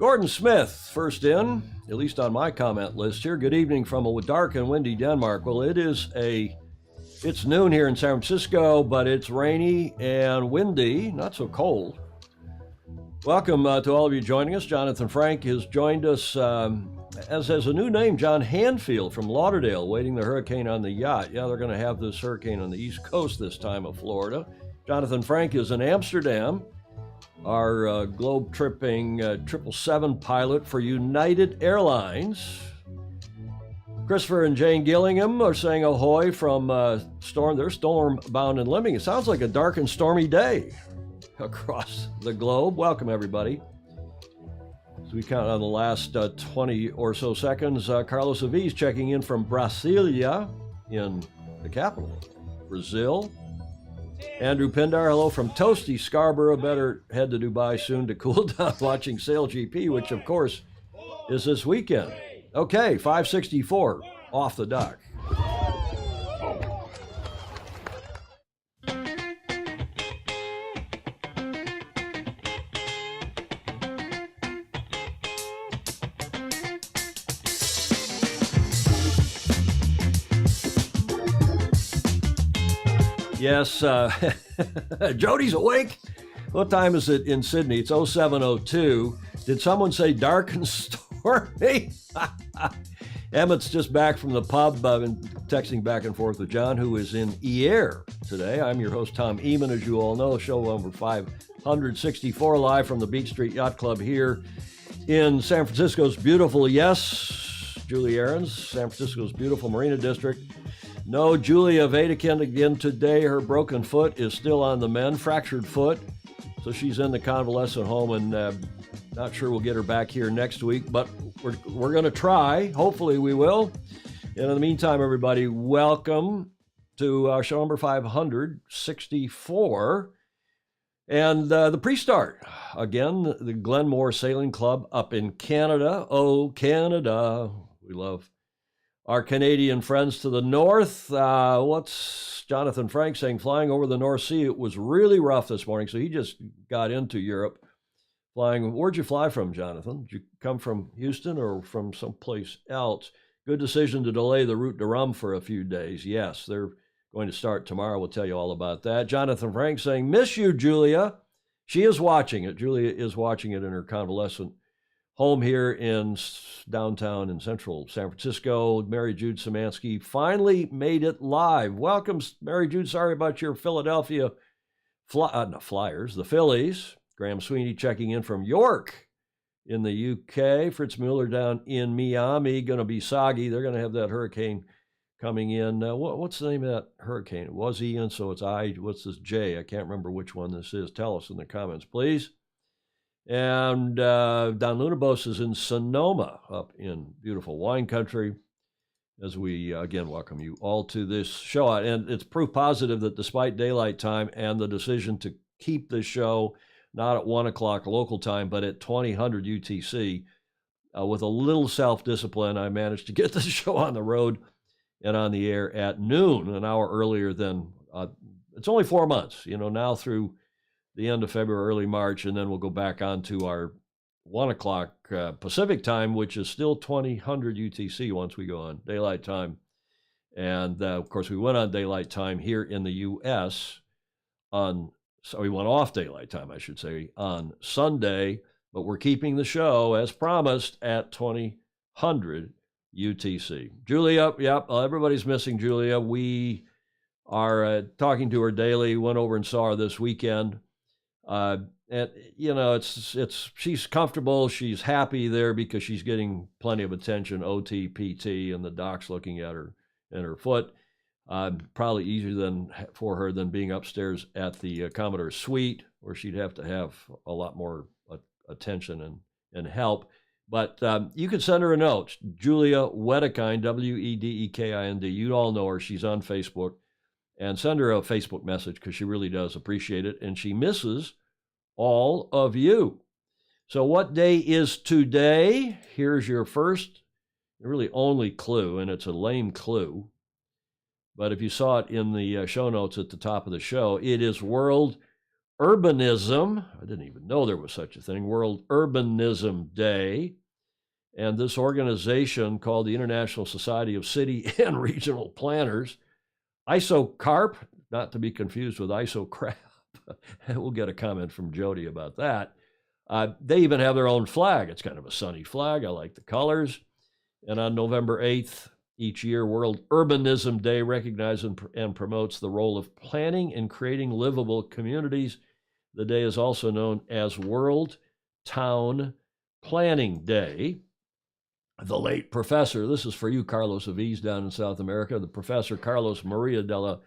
Gordon Smith, first in, at least on my comment list here. Good evening from a dark and windy Denmark. Well, it's noon here in San Francisco, but it's rainy and windy, not so cold. Welcome to all of you joining us. Jonathan Frank has joined us, as has a new name, John Hanfield from Lauderdale, waiting the hurricane on the yacht. Yeah, they're going to have this hurricane on the East Coast this time of Florida. Jonathan Frank is in Amsterdam, our globe-tripping 777 pilot for United Airlines. Christopher and Jane Gillingham are saying ahoy from storm. They're storm-bound in Liming. It sounds like a dark and stormy day across the globe. Welcome, everybody. As we count on the last 20 or so seconds, Carlos Aviz checking in from Brasilia in the capital, Brazil. Andrew Pindar, hello from toasty Scarborough. Better head to Dubai soon to cool down watching Sail GP, which, of course, is this weekend. Okay, 564 off the dock. Yes, Jody's awake. What time is it in Sydney? It's 07:02. Did someone say dark and stormy? Emmett's just back from the pub. I've been texting back and forth with John, who is in Eire today. I'm your host, Tom Eamon, as you all know, show number 564, live from the Beach Street Yacht Club here in San Francisco's beautiful, yes, Julie Aarons, San Francisco's beautiful Marina District. No, Julia Vatican again today. Her broken foot is still on the mend, fractured foot. So she's in the convalescent home, and not sure we'll get her back here next week, but we're going to try. Hopefully we will. And in the meantime, everybody, welcome to our show number 564. And the pre-start, again, the Glenmore Sailing Club up in Canada. Oh, Canada. We love our Canadian friends to the north. What's Jonathan Frank saying? Flying over the North Sea, it was really rough this morning, so he just got into Europe. Flying, where'd you fly from, Jonathan? Did you come from Houston or from someplace else? Good decision to delay the route to Rum for a few days. Yes, they're going to start tomorrow. We'll tell you all about that. Jonathan Frank saying, miss you, Julia. She is watching it. Julia is watching it in her convalescent home here in downtown in central San Francisco. Mary Jude Szymanski finally made it live. Welcome, Mary Jude. Sorry about your Philadelphia Flyers, the Phillies. Graham Sweeney checking in from York in the UK. Fritz Mueller down in Miami. Going to be soggy. They're going to have that hurricane coming in. What's the name of that hurricane? It was Ian, so it's I. What's this J? I can't remember which one this is. Tell us in the comments, please. And Don Lunabos is in Sonoma, up in beautiful wine country, as we, again, welcome you all to this show. And it's proof positive that despite daylight time and the decision to keep this show not at 1 o'clock local time, but at 2000 UTC, with a little self-discipline, I managed to get the show on the road and on the air at noon, an hour earlier than, it's only 4 months, now through the end of February, early March, and then we'll go back on to our 1 o'clock Pacific time, which is still 2000 UTC once we go on daylight time. And, of course, we went on daylight time here in the U.S. So we went off daylight time, I should say, on Sunday, but we're keeping the show, as promised, at 2000 UTC. Julia, yep, everybody's missing Julia. We are talking to her daily, went over and saw her this weekend. And she's comfortable, she's happy there because she's getting plenty of attention, OT, PT, and the doc's looking at her and her foot. Probably easier for her than being upstairs at the Commodore Suite, where she'd have to have a lot more attention and help. But you could send her a note, Julia Wedekind, Wedekind. You all know her. She's on Facebook. And send her a Facebook message because she really does appreciate it. And she misses all of you. So what day is today? Here's your first, really only clue, and it's a lame clue. But if you saw it in the show notes at the top of the show, it is World Urbanism. I didn't even know there was such a thing. World Urbanism Day. And this organization called the International Society of City and Regional Planners, ISOCARP, not to be confused with ISOCRAP. We'll get a comment from Jody about that. They even have their own flag. It's kind of a sunny flag. I like the colors. And on November 8th, each year, World Urbanism Day recognizes and promotes the role of planning and creating livable communities. The day is also known as World Town Planning Day. The late professor, this is for you, Carlos Aviz, down in South America, the professor Carlos Maria de la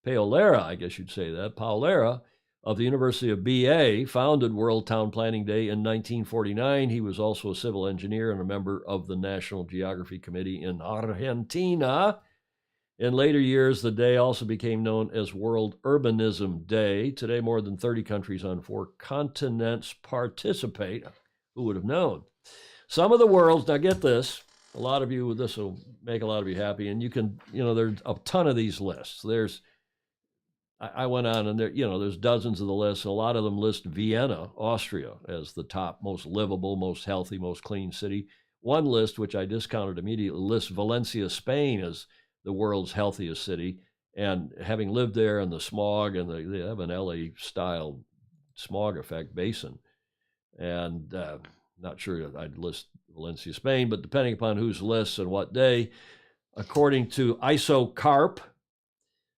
Paolera, I guess you'd say that, Paolera, of the University of BA, founded World Town Planning Day in 1949. He was also a civil engineer and a member of the National Geography Committee in Argentina. In later years, the day also became known as World Urbanism Day. Today, more than 30 countries on 4 continents participate. Who would have known? Some of the world's, now get this, a lot of you, this will make a lot of you happy, and you can, there's a ton of these lists. I went on and there's dozens of the lists. A lot of them list Vienna, Austria, as the top most livable, most healthy, most clean city. One list, which I discounted immediately, lists Valencia, Spain as the world's healthiest city. And having lived there and the smog, and they have an LA-style smog effect basin. And not sure I'd list Valencia, Spain, but depending upon whose lists and what day, according to ISOCARP,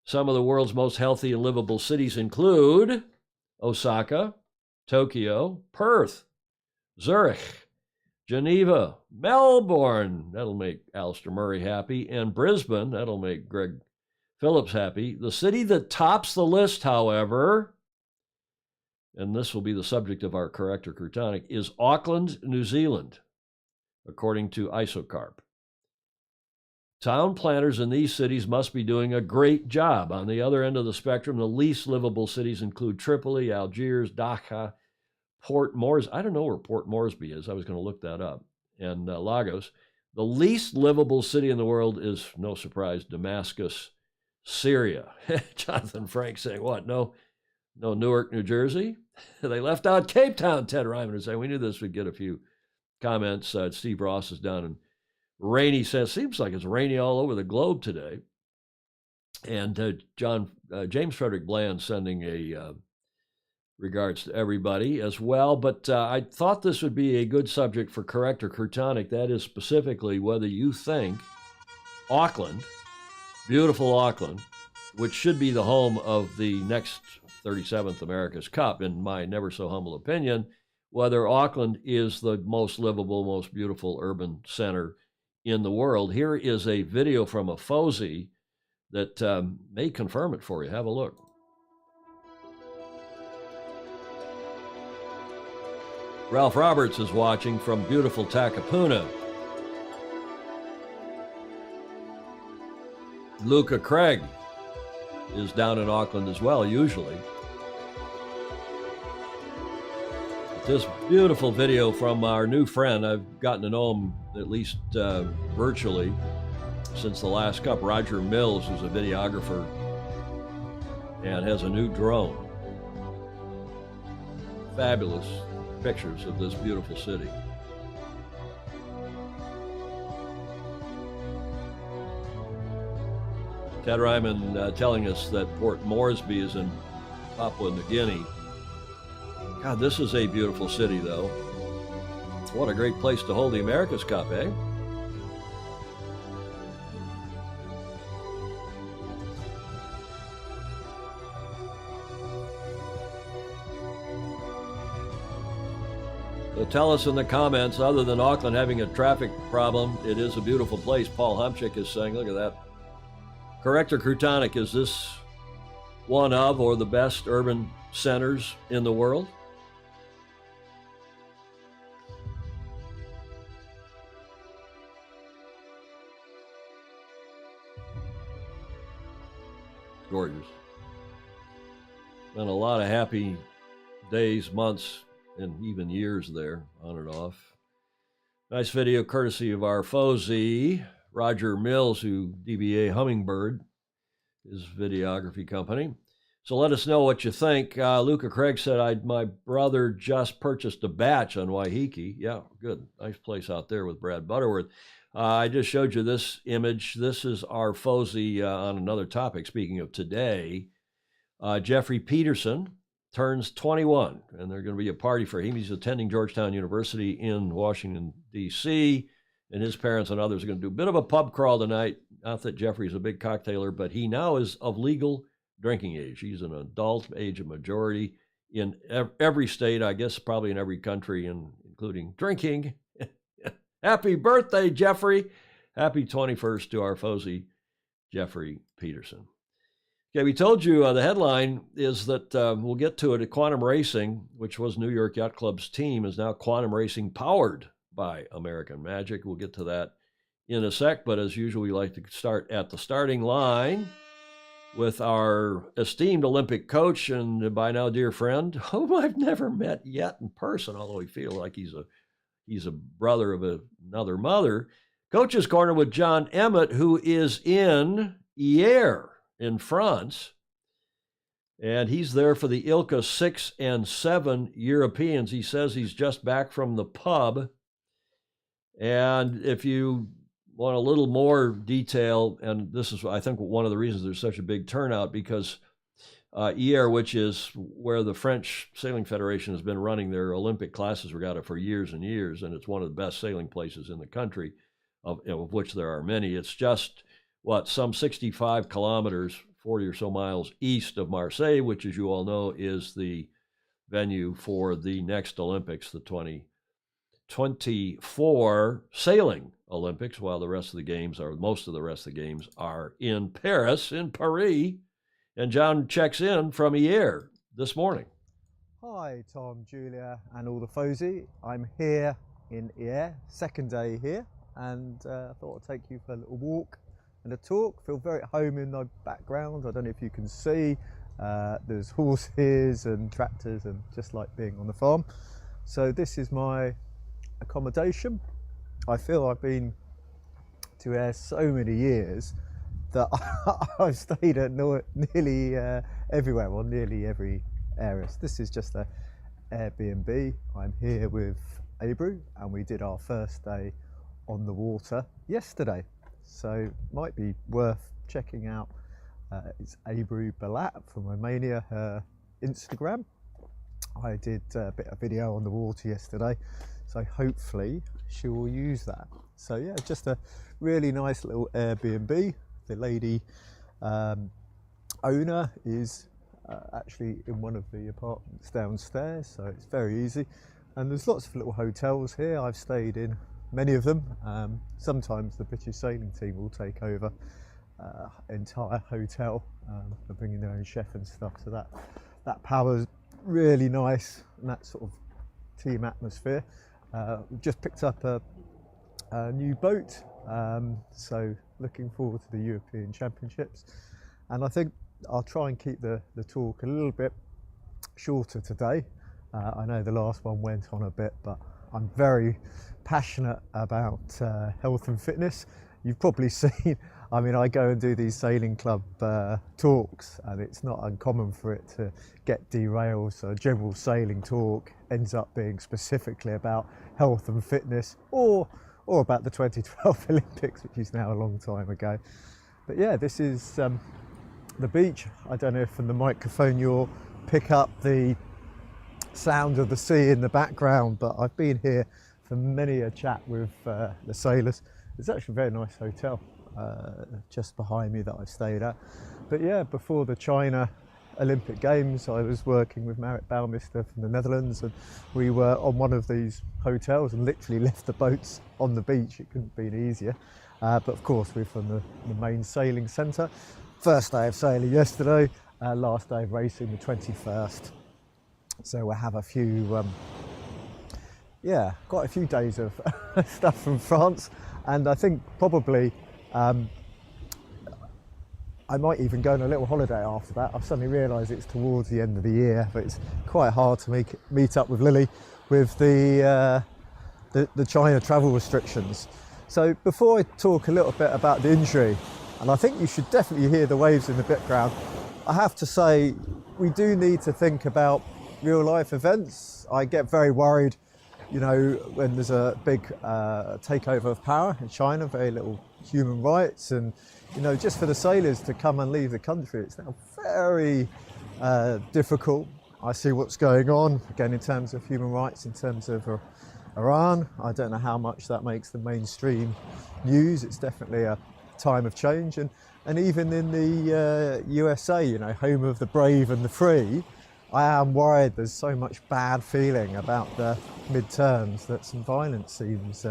some of the world's most healthy and livable cities include Osaka, Tokyo, Perth, Zurich, Geneva, Melbourne, that'll make Alistair Murray happy, and Brisbane, that'll make Greg Phillips happy. The city that tops the list, however, and this will be the subject of our Corrector Crutonic, is Auckland, New Zealand, according to ISOCARP. Town planners in these cities must be doing a great job. On the other end of the spectrum, the least livable cities include Tripoli, Algiers, Dhaka, Port Moresby. I don't know where Port Moresby is. I was going to look that up. And Lagos. The least livable city in the world is, no surprise, Damascus, Syria. Jonathan Frank saying, what? No Newark, New Jersey? They left out Cape Town, Ted Ryman is saying. We knew this would get a few comments. Steve Ross is down in rainy, says, seems like it's rainy all over the globe today. And James Frederick Bland sending a regards to everybody as well. But I thought this would be a good subject for Corrector Crutonic. That is specifically whether you think Auckland, beautiful Auckland, which should be the home of the next 37th America's Cup, in my never so humble opinion, whether Auckland is the most livable, most beautiful urban center in the world. Here is a video from a FOSI that may confirm it for you. Have a look. Ralph Roberts is watching from beautiful Takapuna. Luca Craig is down in Auckland as well, usually. This beautiful video from our new friend. I've gotten to know him at least virtually since the last Cup. Roger Mills, who's a videographer and has a new drone. Fabulous pictures of this beautiful city. Ted Ryman telling us that Port Moresby is in Papua New Guinea. God, this is a beautiful city, though. What a great place to hold the America's Cup, eh? So tell us in the comments, other than Auckland having a traffic problem, it is a beautiful place. Paul Humchick is saying, look at that. Corrector Crutonic, is this one of or the best urban centers in the world? Gorgeous. Been a lot of happy days, months, and even years there, on and off. Nice video courtesy of our FOSI, Roger Mills, who DBA Hummingbird, his videography company. So let us know what you think. Luca Craig said, my brother just purchased a batch on Waiheke. Yeah, good. Nice place out there with Brad Butterworth. I just showed you this image. This is our Fozy on another topic. Speaking of today, Jeffrey Peterson turns 21, and there's going to be a party for him. He's attending Georgetown University in Washington, D.C., and his parents and others are going to do a bit of a pub crawl tonight. Not that Jeffrey's a big cocktailer, but he now is of legal drinking age. He's an adult, age of majority in every state, I guess probably in every country, including drinking. Happy birthday, Jeffrey. Happy 21st to our Fozy, Jeffrey Peterson. Okay, we told you the headline is that we'll get to it. Quantum Racing, which was New York Yacht Club's team, is now Quantum Racing powered by American Magic. We'll get to that in a sec, but as usual, we like to start at the starting line with our esteemed Olympic coach and by now dear friend, whom I've never met yet in person, although I feel like he's a brother of another mother. Coach's Corner with John Emmett, who is in Hyères in France, and he's there for the ILCA 6 and 7 Europeans. He says he's just back from the pub, and if you want a little more detail, and this is, I think, one of the reasons there's such a big turnout, because Hyères, which is where the French Sailing Federation has been running their Olympic classes regatta for years and years, and it's one of the best sailing places in the country, of which there are many. It's just, some 65 kilometers, 40 or so miles east of Marseille, which, as you all know, is the venue for the next Olympics, the 2024 Sailing Olympics, while the rest of the games most of the rest of the games are in Paris, in Paris. And John checks in from Hyères this morning. Hi, Tom, Julia, and all the Fozy. I'm here in Hyères, second day here, and I thought I'd take you for a little walk and a talk. Feel very at home in the background. I don't know if you can see. There's horses and tractors, and just like being on the farm. So this is my accommodation. I feel I've been to Hyères so many years that I've stayed at nearly everywhere, well, nearly every area. So this is just an Airbnb. I'm here with Abru, and we did our first day on the water yesterday. So might be worth checking out. It's Abru Balat from Romania, her Instagram. I did a bit of video on the water yesterday, so hopefully she will use that. So yeah, just a really nice little Airbnb. The lady owner is actually in one of the apartments downstairs, so it's very easy. And there's lots of little hotels here. I've stayed in many of them. Sometimes the British sailing team will take over entire hotel. They're bringing their own chef and stuff, so that power's really nice, and that sort of team atmosphere. We've just picked up a new boat, so looking forward to the European Championships, and I think I'll try and keep the talk a little bit shorter today. I know the last one went on a bit, but I'm very passionate about health and fitness. You've probably seen, I mean, I go and do these sailing club talks, and it's not uncommon for it to get derailed. So a general sailing talk ends up being specifically about health and fitness, or about the 2012 Olympics, which is now a long time ago. But yeah, this is the beach. I don't know if from the microphone you'll pick up the sound of the sea in the background, but I've been here for many a chat with the sailors. It's actually a very nice hotel just behind me that I've stayed at. But yeah, before the China Olympic Games, I was working with Marit Bouwmeester from the Netherlands, and we were on one of these hotels and literally left the boats on the beach. It couldn't have been easier. But of course, we're from the main sailing centre. First day of sailing yesterday, last day of racing the 21st. So we'll have a few, quite a few days of stuff from France. And I think probably I might even go on a little holiday after that. I've suddenly realised it's towards the end of the year, but it's quite hard to meet up with Lily with the China travel restrictions. So before I talk a little bit about the injury, and I think you should definitely hear the waves in the background, I have to say, we do need to think about real life events. I get very worried, you know, when there's a big takeover of power in China, very little human rights, and, you know, just for the sailors to come and leave the country, it's now very difficult. I see what's going on, again, in terms of human rights, in terms of Iran. I don't know how much that makes the mainstream news. It's definitely a time of change. And even in the USA, you know, home of the brave and the free, I am worried there's so much bad feeling about the midterms that some violence seems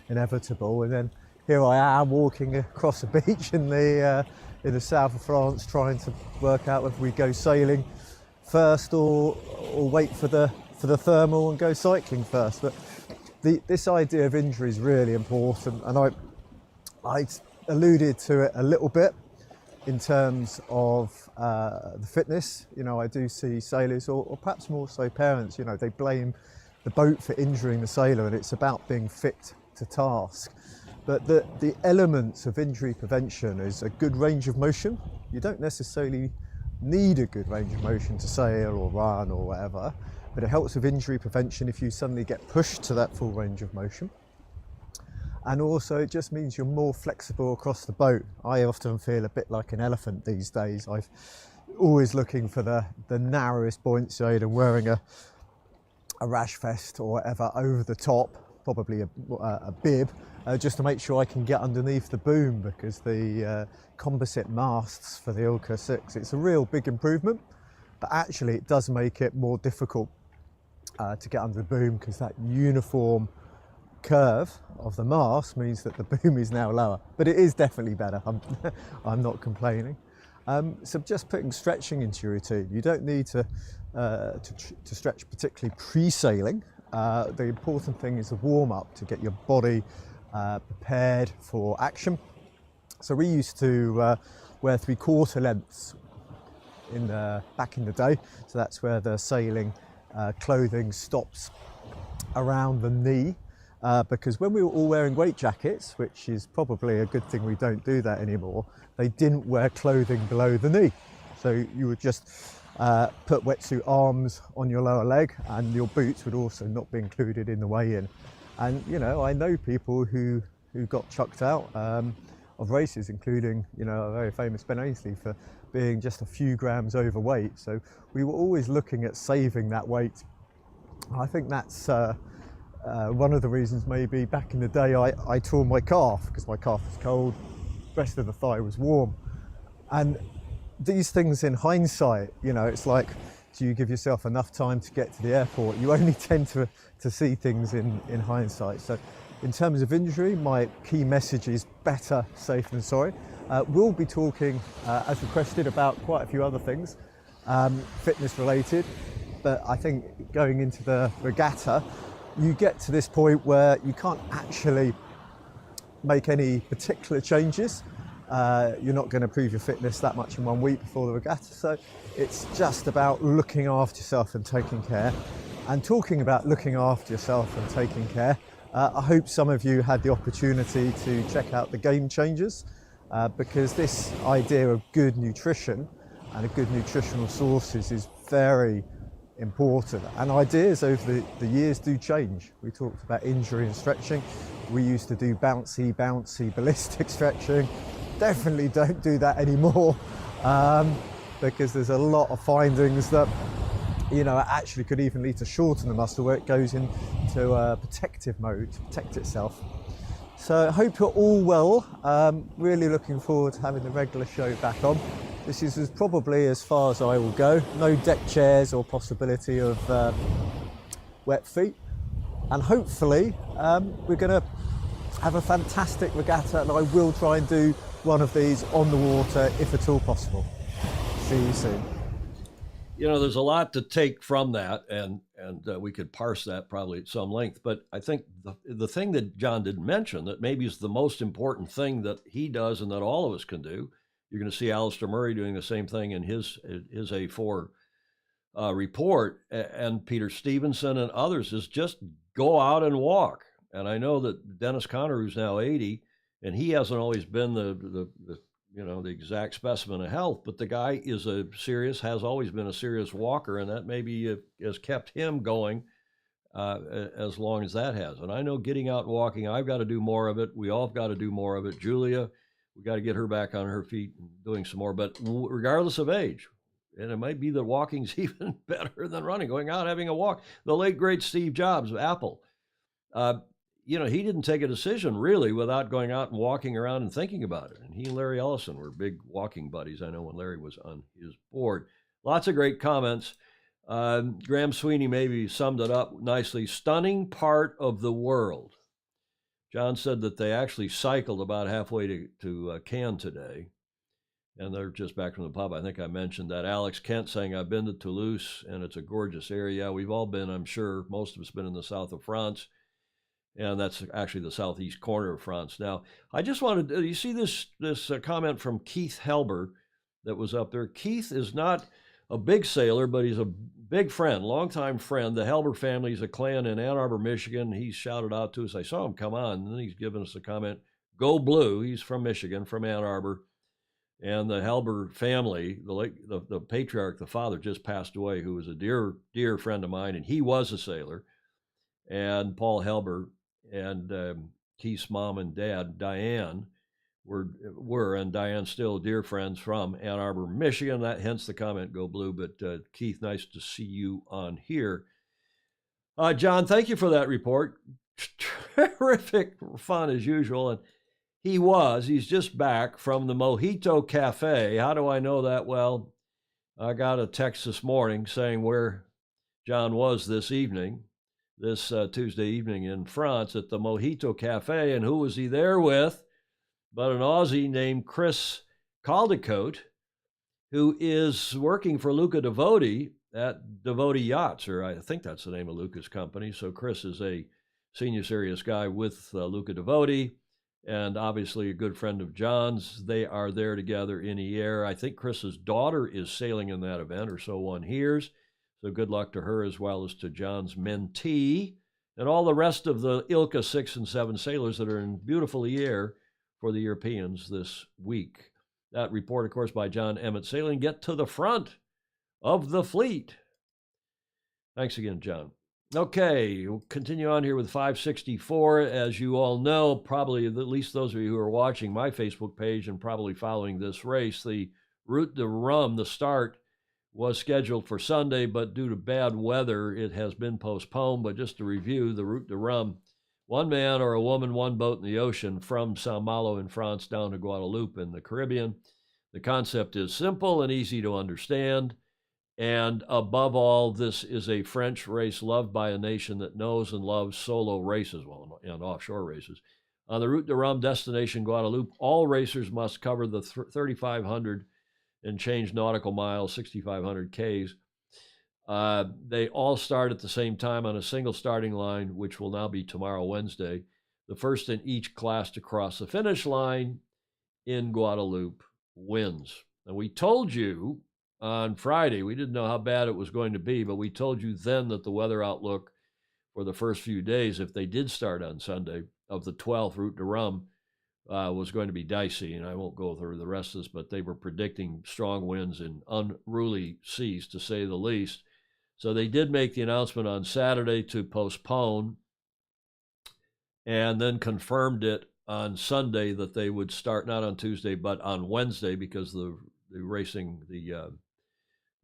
inevitable. And then here I am walking across a beach in the south of France, trying to work out whether we go sailing first or wait for the thermal and go cycling first. But this idea of injury is really important, and I alluded to it a little bit in terms of the fitness. You know, I do see sailors, or perhaps more so parents, you know, they blame the boat for injuring the sailor, and it's about being fit to task. But the elements of injury prevention is a good range of motion. You don't necessarily need a good range of motion to sail or run or whatever, but it helps with injury prevention if you suddenly get pushed to that full range of motion. And also it just means you're more flexible across the boat. I often feel a bit like an elephant these days. I'm always looking for the narrowest buoyant side and wearing a rash vest or whatever over the top, probably a bib, just to make sure I can get underneath the boom, because the composite masts for the Ilka 6, it's a real big improvement, but actually it does make it more difficult to get under the boom, because that uniform curve of the mast means that the boom is now lower, but it is definitely better. I'm not complaining. So just putting stretching into your routine. You don't need to stretch particularly pre-sailing. The important thing is a warm-up to get your body prepared for action. So we used to wear 3/4 lengths back in the day. So that's where the sailing clothing stops around the knee. Because when we were all wearing weight jackets, which is probably a good thing we don't do that anymore, they didn't wear clothing below the knee. So you would just put wetsuit arms on your lower leg, and your boots would also not be included in the weigh-in. And, you know, I know people who got chucked out of races, including, you know, a very famous Ben Ainslie for being just a few grams overweight. So we were always looking at saving that weight. I think that's one of the reasons maybe back in the day I tore my calf, because my calf was cold, the rest of the thigh was warm. And these things in hindsight, you know, it's like, do you give yourself enough time to get to the airport? You only tend to see things in hindsight. So in terms of injury, my key message is better safe than sorry. We'll be talking, as requested, about quite a few other things, fitness related, but I think going into the regatta, you get to this point where you can't actually make any particular changes. You're not going to prove your fitness that much in 1 week before the regatta, so it's just about looking after yourself and taking care. And talking about looking after yourself and taking care, I hope some of you had the opportunity to check out the Game Changers, because this idea of good nutrition and a good nutritional sources is very important, and ideas over the years do change. We talked about injury and stretching. We used to do bouncy ballistic stretching. Definitely don't do that anymore, because there's a lot of findings that, you know, it actually could even lead to shorten the muscle where it goes into a protective mode to protect itself. So I hope you're all well. Really looking forward to having the regular show back on. This is probably as far as I will go. No deck chairs or possibility of wet feet. And hopefully we're going to have a fantastic regatta, and I will try and do one of these on the water if at all possible. See you soon. You know, there's a lot to take from that, and we could parse that probably at some length. But I think the thing that John didn't mention that maybe is the most important thing that he does and that all of us can do, you're going to see Alistair Murray doing the same thing in his A4 report, and Peter Stevenson and others, is just go out and walk. And I know that Dennis Conner, who's now 80, and he hasn't always been the the exact specimen of health, but the guy has always been a serious walker, and that maybe has kept him going as long as that has. And I know getting out and walking, I've got to do more of it. We all have got to do more of it. Julia, we got to get her back on her feet and doing some more. But regardless of age, and it might be that walking's even better than running, going out, having a walk. The late, great Steve Jobs of Apple, he didn't take a decision really without going out and walking around and thinking about it. And he and Larry Ellison were big walking buddies. I know when Larry was on his board. Lots of great comments. Graham Sweeney maybe summed it up nicely. Stunning part of the world. John said that they actually cycled about halfway to Cannes today, and they're just back from the pub. I think I mentioned that. Alex Kent saying, I've been to Toulouse, and it's a gorgeous area. We've all been, I'm sure. Most of us been in the south of France, and that's actually the southeast corner of France. Now, I just wanted, you see this comment from Keith Helber that was up there. Keith is not a big sailor, but he's a big friend, longtime friend. The Helber family is a clan in Ann Arbor, Michigan. He's shouted out to us. I saw him come on, and then he's given us a comment. Go Blue. He's from Michigan, from Ann Arbor. And the Helber family, the patriarch, the father, just passed away, who was a dear, dear friend of mine, and he was a sailor. And Paul Helber and Keith's mom and dad, Diane, were and Diane's still dear friends from Ann Arbor, Michigan. That hence the comment, Go Blue. But Keith, nice to see you on here. John, thank you for that report. Terrific fun as usual. And he's just back from the Mojito Cafe. How do I know that? Well, I got a text this morning saying where John was this Tuesday evening in France at the Mojito Cafe. And who was he there with? But an Aussie named Chris Caldecote, who is working for Luca Devoti at Devoti Yachts, or I think that's the name of Luca's company. So Chris is a senior serious guy with Luca Devoti, and obviously a good friend of John's. They are there together in the air. I think Chris's daughter is sailing in that event, or so one hears. So good luck to her as well as to John's mentee and all the rest of the ILCA 6 and 7 sailors that are in beautiful air for the Europeans this week. That report, of course, by John Emmett Sailing. Get to the front of the fleet. Thanks again, John. Okay, we'll continue on here with 564. As you all know, probably at least those of you who are watching my Facebook page and probably following this race, the Route de Rhum, the start, was scheduled for Sunday, but due to bad weather, it has been postponed. But just to review, the Route de Rhum, one man or a woman, one boat in the ocean from Saint Malo in France down to Guadeloupe in the Caribbean. The concept is simple and easy to understand. And above all, this is a French race loved by a nation that knows and loves solo races, and offshore races. On the Route de Rhum destination Guadeloupe, all racers must cover the 3,500 and change nautical miles, 6,500 Ks. They all start at the same time on a single starting line, which will now be tomorrow, Wednesday. The first in each class to cross the finish line in Guadeloupe wins. And we told you on Friday, we didn't know how bad it was going to be, but we told you then that the weather outlook for the first few days, if they did start on Sunday, of the 12th Route de Rhum, was going to be dicey. And I won't go through the rest of this, but they were predicting strong winds and unruly seas, to say the least. So they did make the announcement on Saturday to postpone, and then confirmed it on Sunday that they would start not on Tuesday, but on Wednesday, because the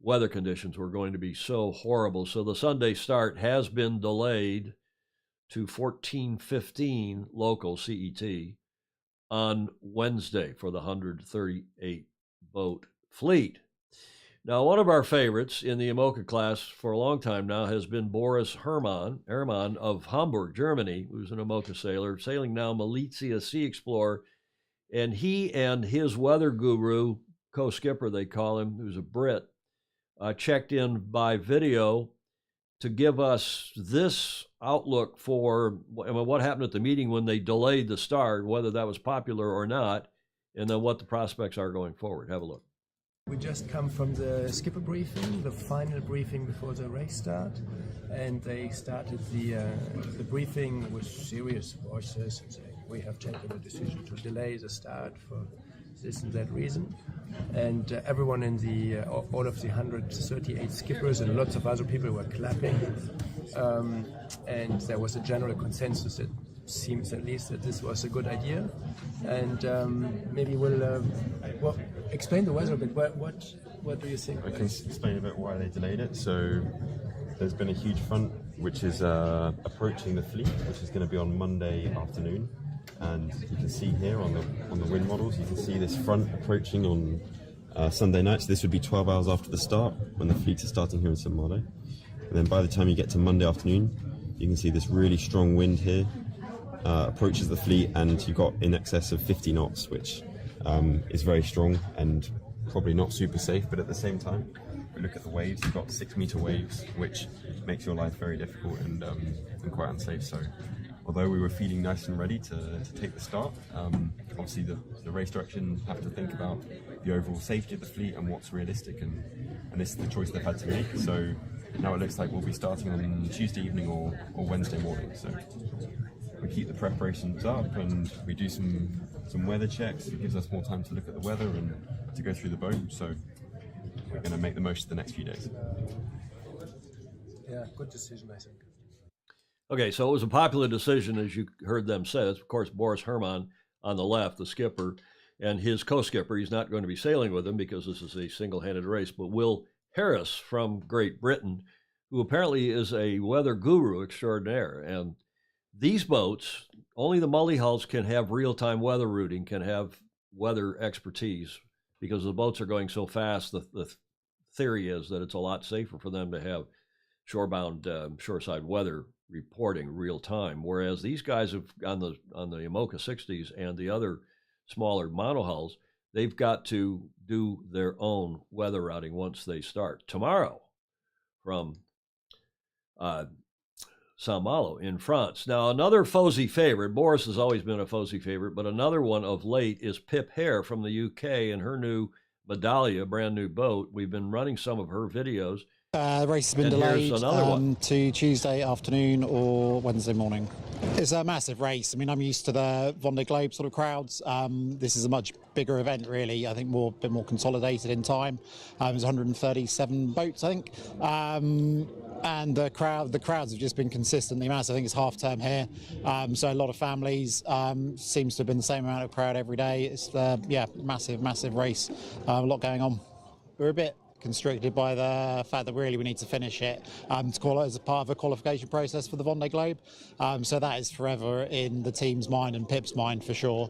weather conditions were going to be so horrible. So the Sunday start has been delayed to 14:15 local CET on Wednesday for the 138 boat fleet. Now, one of our favorites in the IMOCA class for a long time now has been Boris Herrmann of Hamburg, Germany, who's an IMOCA sailor, sailing now Malizia Sea Explorer. And he and his weather guru, co-skipper they call him, who's a Brit, checked in by video to give us this outlook for what happened at the meeting when they delayed the start, whether that was popular or not, and then what the prospects are going forward. Have a look. We just come from the skipper briefing, the final briefing before the race start, and they started the briefing with serious voices and saying we have taken a decision to delay the start for this and that reason. And everyone in all of the 138 skippers and lots of other people were clapping. And there was a general consensus, it seems at least, that this was a good idea. And maybe we'll explain the weather a bit. What do you think? I can explain a bit why they delayed it. So there's been a huge front which is approaching the fleet, which is going to be on Monday afternoon. And you can see here on the wind models, you can see this front approaching on Sunday night. So this would be 12 hours after the start, when the fleet is starting here in St. Malo. And then by the time you get to Monday afternoon, you can see this really strong wind here approaches the fleet, and you've got in excess of 50 knots, which is very strong and probably not super safe. But at the same time, if we look at the waves, you've got 6-meter waves, which makes your life very difficult and quite unsafe. So although we were feeling nice and ready to take the start, obviously the race direction have to think about the overall safety of the fleet and what's realistic, and this is the choice they've had to make. So now it looks like we'll be starting on Tuesday evening or Wednesday morning. So we keep the preparations up and we do some weather checks. It gives us more time to look at the weather and to go through the boat. So we're going to make the most of the next few days. Yeah, good decision, I think. Okay, so it was a popular decision, as you heard them say. It's, of course, Boris Herman on the left, the skipper, and his co-skipper. He's not going to be sailing with him because this is a single-handed race, but Will Harris from Great Britain, who apparently is a weather guru extraordinaire. And these boats, only the multi-hulls can have real-time weather routing, can have weather expertise, because the boats are going so fast. The theory is that it's a lot safer for them to have shorebound, shoreside weather reporting real time, whereas these guys have on the IMOCA 60s and the other smaller monohulls, they've got to do their own weather routing once they start tomorrow from Saint Malo in France. Now, another Fosy favorite, Boris has always been a Fosy favorite, but another one of late is Pip Hare from the UK and her new Medallia, brand new boat. We've been running some of her videos. The race has been delayed to Tuesday afternoon or Wednesday morning. It's a massive race. I mean, I'm used to the Vendée Globe sort of crowds. This is a much bigger event, really. I think a bit more consolidated in time. There's 137 boats, I think. And the crowds have just been consistently massive. I think it's half term here, so a lot of families. Seems to have been the same amount of crowd every day. It's massive race. A lot going on. We're a bit constricted by the fact that really we need to finish it to call it as a part of a qualification process for the Vendée Globe. So that is forever in the team's mind and Pip's mind for sure.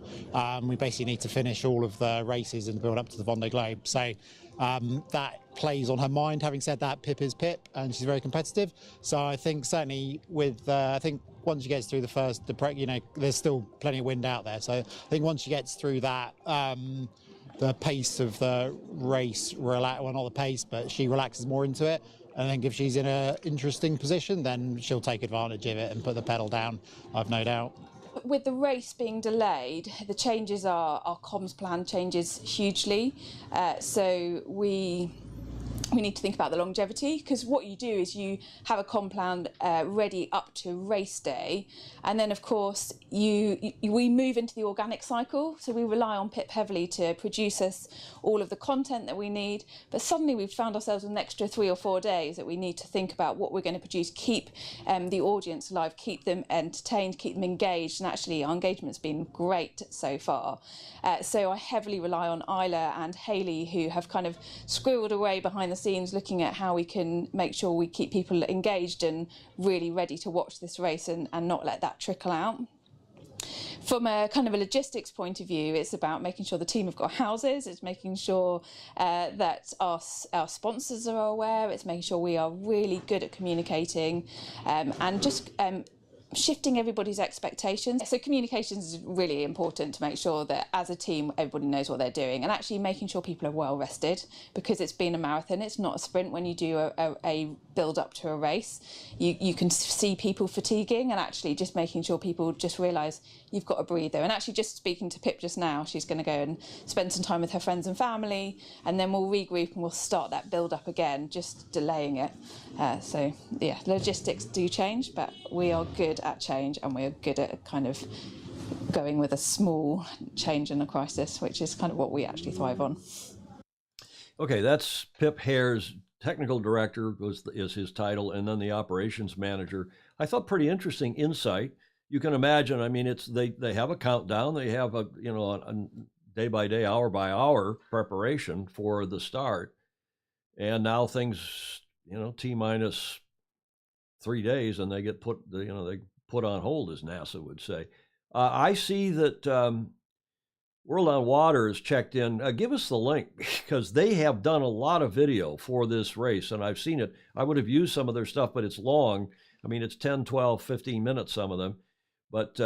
We basically need to finish all of the races in the build up to the Vendée Globe. So that plays on her mind. Having said that, Pip is Pip and she's very competitive. So I think certainly with, I think once she gets through the first, there's still plenty of wind out there. So I think once she gets through that, the pace of the race, well, not the pace, but she relaxes more into it. And I think if she's in an interesting position, then she'll take advantage of it and put the pedal down, I've no doubt. With the race being delayed, the changes are our comms plan changes hugely. So we need to think about the longevity, because what you do is you have a comm plan ready up to race day, and then of course we move into the organic cycle. So we rely on Pip heavily to produce us all of the content that we need, but suddenly we've found ourselves with an extra 3 or 4 days that we need to think about what we're going to produce, keep the audience alive, keep them entertained, keep them engaged, and actually our engagement's been great so far. So I heavily rely on Isla and Hayley, who have kind of squirreled away behind the scenes looking at how we can make sure we keep people engaged and really ready to watch this race and not let that trickle out. From a kind of a logistics point of view, it's about making sure the team have got houses, it's making sure that our sponsors are aware, it's making sure we are really good at communicating and just shifting everybody's expectations. So communications is really important to make sure that as a team everybody knows what they're doing, and actually making sure people are well rested, because it's been a marathon, it's not a sprint. When you do a build up to a race, you can see people fatiguing, and actually just making sure people just realise you've got a breather. And actually just speaking to Pip just now, she's going to go and spend some time with her friends and family, and then we'll regroup and we'll start that build up again, just delaying it. So yeah, logistics do change, but we are good at change and we're good at kind of going with a small change in a crisis, which is kind of what we actually thrive on. Okay, that's Pip Hare's technical director is his title, and then the operations manager. I thought pretty interesting insight. You can imagine. I mean, they have a countdown. They have a day by day, hour by hour preparation for the start, and now things T minus 3 days, and they get put on hold, as NASA would say. I see that World on Water has checked in. Give us the link, because they have done a lot of video for this race, and I've seen it. I would have used some of their stuff, but it's long. I mean, it's 10, 12, 15 minutes, some of them. But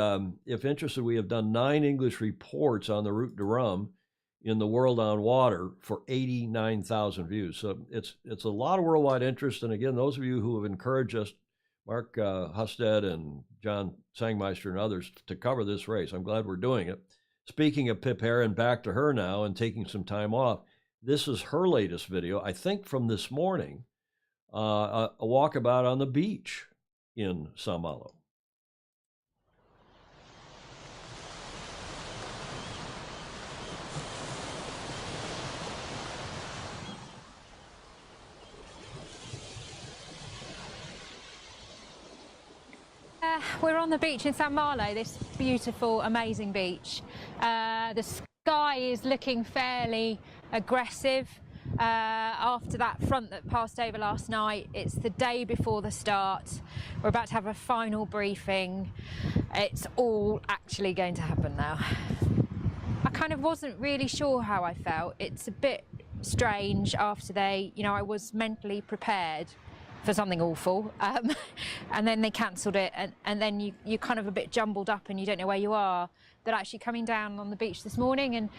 if interested, we have done 9 English reports on the Route de Rhum in the World on Water for 89,000 views. So it's a lot of worldwide interest. And again, those of you who have encouraged us, Mark Husted and John Sangmeister and others, to cover this race, I'm glad we're doing it. Speaking of Pip Hare, and back to her now and taking some time off, this is her latest video, I think from this morning, a walkabout on the beach in Sao Paulo. We're on the beach in San Malo, this beautiful, amazing beach. The sky is looking fairly aggressive after that front that passed over last night. It's the day before the start. We're about to have a final briefing. It's all actually going to happen now. I kind of wasn't really sure how I felt. It's a bit strange after I was mentally prepared for something awful, and then they cancelled it, and then you're kind of a bit jumbled up and you don't know where you are. But actually coming down on the beach this morning and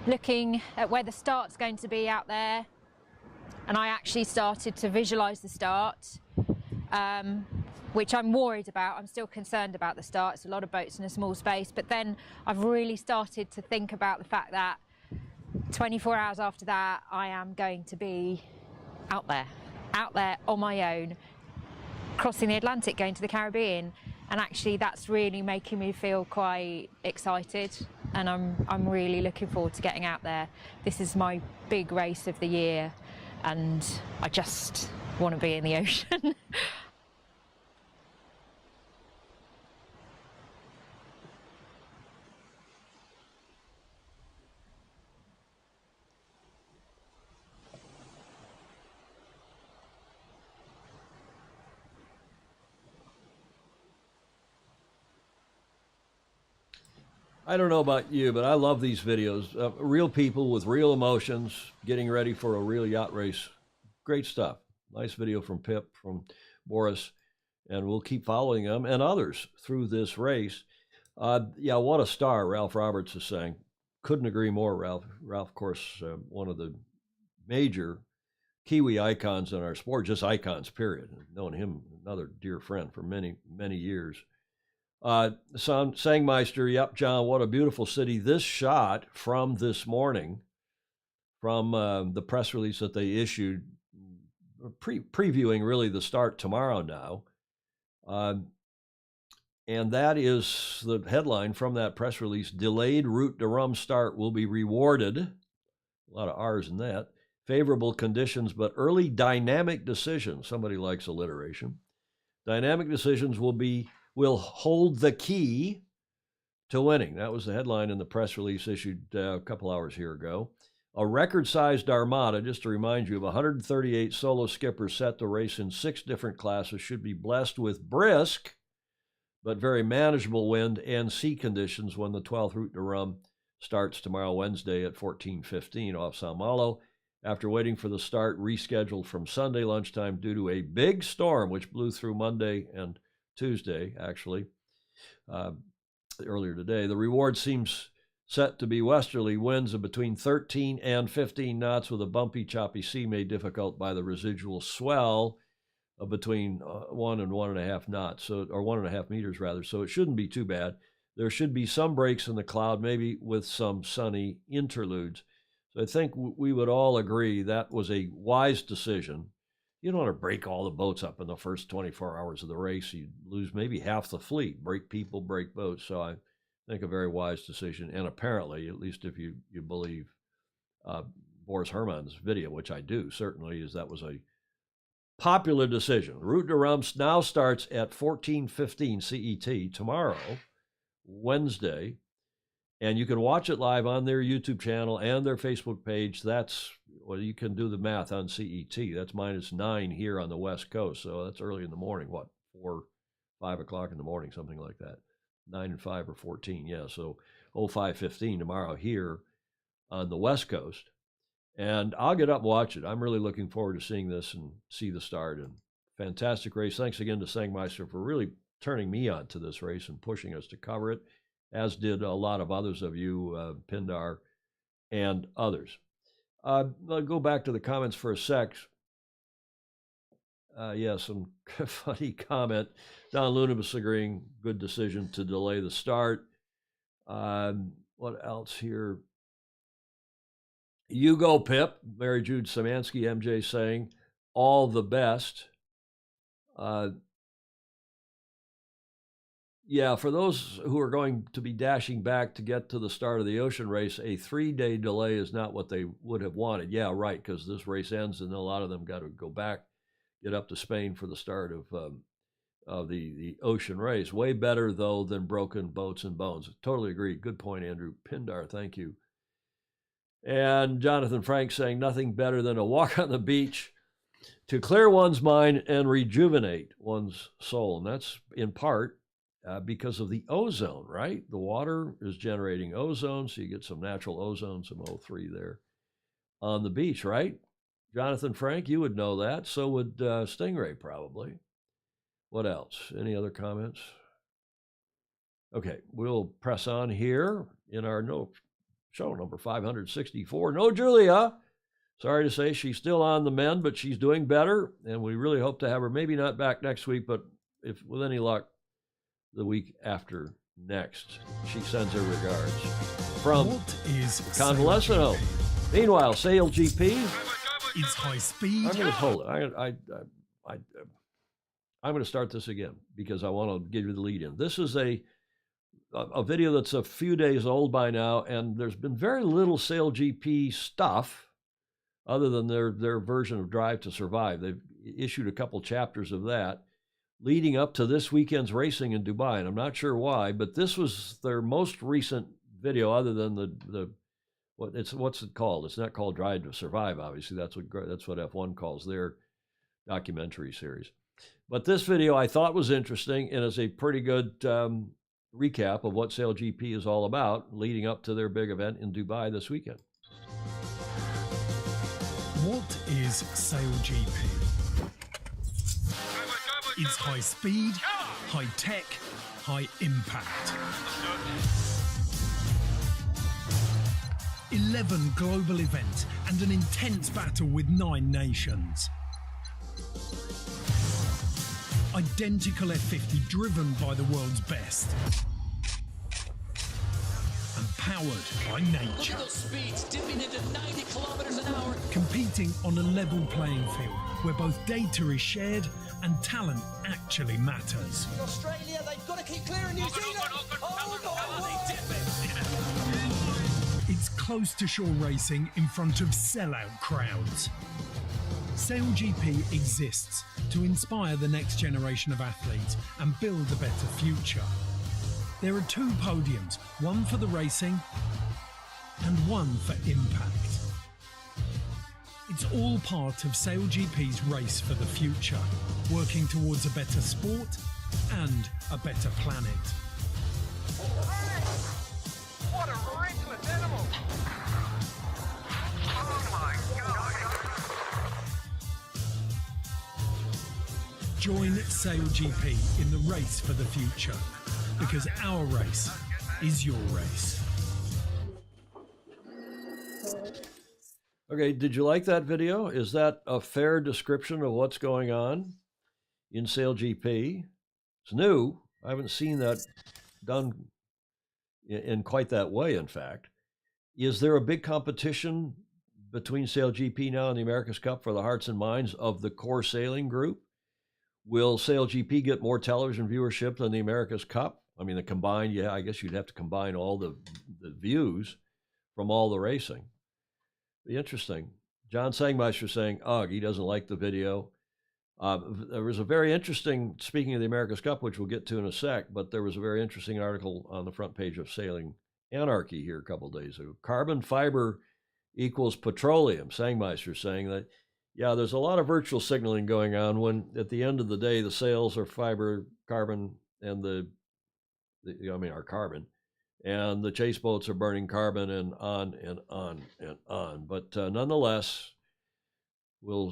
looking at where the start's going to be out there, and I actually started to visualise the start, which I'm worried about. I'm still concerned about the start. It's a lot of boats in a small space, but then I've really started to think about the fact that 24 hours after that I am going to be out there on my own, crossing the Atlantic, going to the Caribbean, and actually that's really making me feel quite excited, and I'm really looking forward to getting out there. This is my big race of the year, and I just want to be in the ocean. I don't know about you, but I love these videos. Real people with real emotions getting ready for a real yacht race. Great stuff. Nice video from Pip, from Boris, and we'll keep following them and others through this race. Yeah, what a star, Ralph Roberts is saying. Couldn't agree more, Ralph. Ralph, of course, one of the major Kiwi icons in our sport, just icons, period. I've known him, another dear friend, for many, many years. Sangmeister, yep, John, what a beautiful city. This shot from this morning, from the press release that they issued, previewing really the start tomorrow now. And that is the headline from that press release: delayed Route de Rhum start will be rewarded. A lot of R's in that. Favorable conditions, but early dynamic decisions. Somebody likes alliteration. Dynamic decisions will hold the key to winning. That was the headline in the press release issued a couple hours here ago. A record-sized armada, just to remind you, of 138 solo skippers set to race in 6 different classes, should be blessed with brisk but very manageable wind and sea conditions when the 12th Route de Rhum starts tomorrow, Wednesday, at 14:15 off Sao Paulo, after waiting for the start rescheduled from Sunday lunchtime due to a big storm which blew through Monday and Tuesday, actually, earlier today. The reward seems set to be westerly winds of between 13 and 15 knots, with a bumpy, choppy sea made difficult by the residual swell of between 1 and 1.5 knots, or 1.5 meters rather. So it shouldn't be too bad. There should be some breaks in the cloud, maybe with some sunny interludes. So I think we would all agree that was a wise decision. You don't want to break all the boats up in the first 24 hours of the race. You'd lose maybe half the fleet, break people, break boats. So think a very wise decision. And apparently, at least if you believe Boris Herman's video, which I do certainly, is that was a popular decision. Route de Rumps now starts at 14:15 CET tomorrow, Wednesday, and you can watch it live on their YouTube channel and their Facebook page. That's, well, you can do the math on CET. That's -9 here on the West Coast, so that's early in the morning. What, 4, 5 o'clock in the morning, something like that. 9 and 5 or 14, yeah. So 05:15 tomorrow here on the West Coast. And I'll get up and watch it. I'm really looking forward to seeing this and see the start. And fantastic race. Thanks again to Sangmeister for really turning me on to this race and pushing us to cover it, as did a lot of others of you, Pindar and others. I'll go back to the comments for a sec. Some funny comment. Don Lunabus agreeing, good decision to delay the start. What else here? You go, Pip. Mary Jude Samansky, MJ saying, all the best. Yeah, for those who are going to be dashing back to get to the start of the ocean race, a 3-day delay is not what they would have wanted. Yeah, right, because this race ends and a lot of them got to go back, get up to Spain for the start of the ocean race. Way better, though, than broken boats and bones. Totally agree. Good point, Andrew Pindar. Thank you. And Jonathan Frank saying nothing better than a walk on the beach to clear one's mind and rejuvenate one's soul. And that's in part because of the ozone, right? The water is generating ozone, so you get some natural ozone, some O3 there on the beach, right? Jonathan Frank, you would know that. So would Stingray probably. What else? Any other comments? Okay, we'll press on here in our show number 564. No, Julia. Sorry to say she's still on the mend, but she's doing better, and we really hope to have her maybe not back next week, but if with any luck, the week after next. She sends her regards from convalescent home. Meanwhile, Sail GP. It's high speed. I'm going to hold it. I'm going to start this again because I want to give you the lead in. This is a video that's a few days old by now, and there's been very little Sail GP stuff other than their version of Drive to Survive. They've issued a couple chapters of that leading up to this weekend's racing in Dubai, and I'm not sure why, but this was their most recent video other than what's it called? It's not called Drive to Survive, obviously. That's what F1 calls their documentary series. But this video I thought was interesting and is a pretty good recap of what Sail GP is all about leading up to their big event in Dubai this weekend. What is Sail GP? It's high speed, high tech, high impact. 11 global events and an intense battle with 9 nations. Identical F50 driven by the world's best. And powered by nature. Look at those speeds, dipping into 90 kilometers an hour. Competing on a level playing field where both data is shared and talent actually matters. In Australia, they've got to keep clearing New Zealand. It's close to shore racing in front of sellout crowds. Sail GP exists to inspire the next generation of athletes and build a better future. There are 2 podiums, one for the racing and one for impact. It's all part of Sail GP's race for the future, working towards a better sport and a better planet. What a reckless animal! Oh my God! Join Sail GP in the race for the future, because our race is your race. Okay, did you like that video? Is that a fair description of what's going on in Sail GP? It's new. I haven't seen that done in quite that way, in fact. Is there a big competition between Sail GP now and the America's Cup for the hearts and minds of the core sailing group? Will Sail GP get more television viewership than the America's Cup? I mean, the combined, yeah, I guess you'd have to combine all the views from all the racing. Be interesting. John Sangmeister saying, ugh, he doesn't like the video. There was a very interesting, speaking of the America's Cup, which we'll get to in a sec, but there was a very interesting article on the front page of Sailing Anarchy here a couple of days ago. Carbon fiber equals petroleum. Sangmeister saying that, yeah, there's a lot of virtual signaling going on when at the end of the day, the sails are fiber, carbon, and our carbon. And the chase boats are burning carbon and on and on and on. But nonetheless,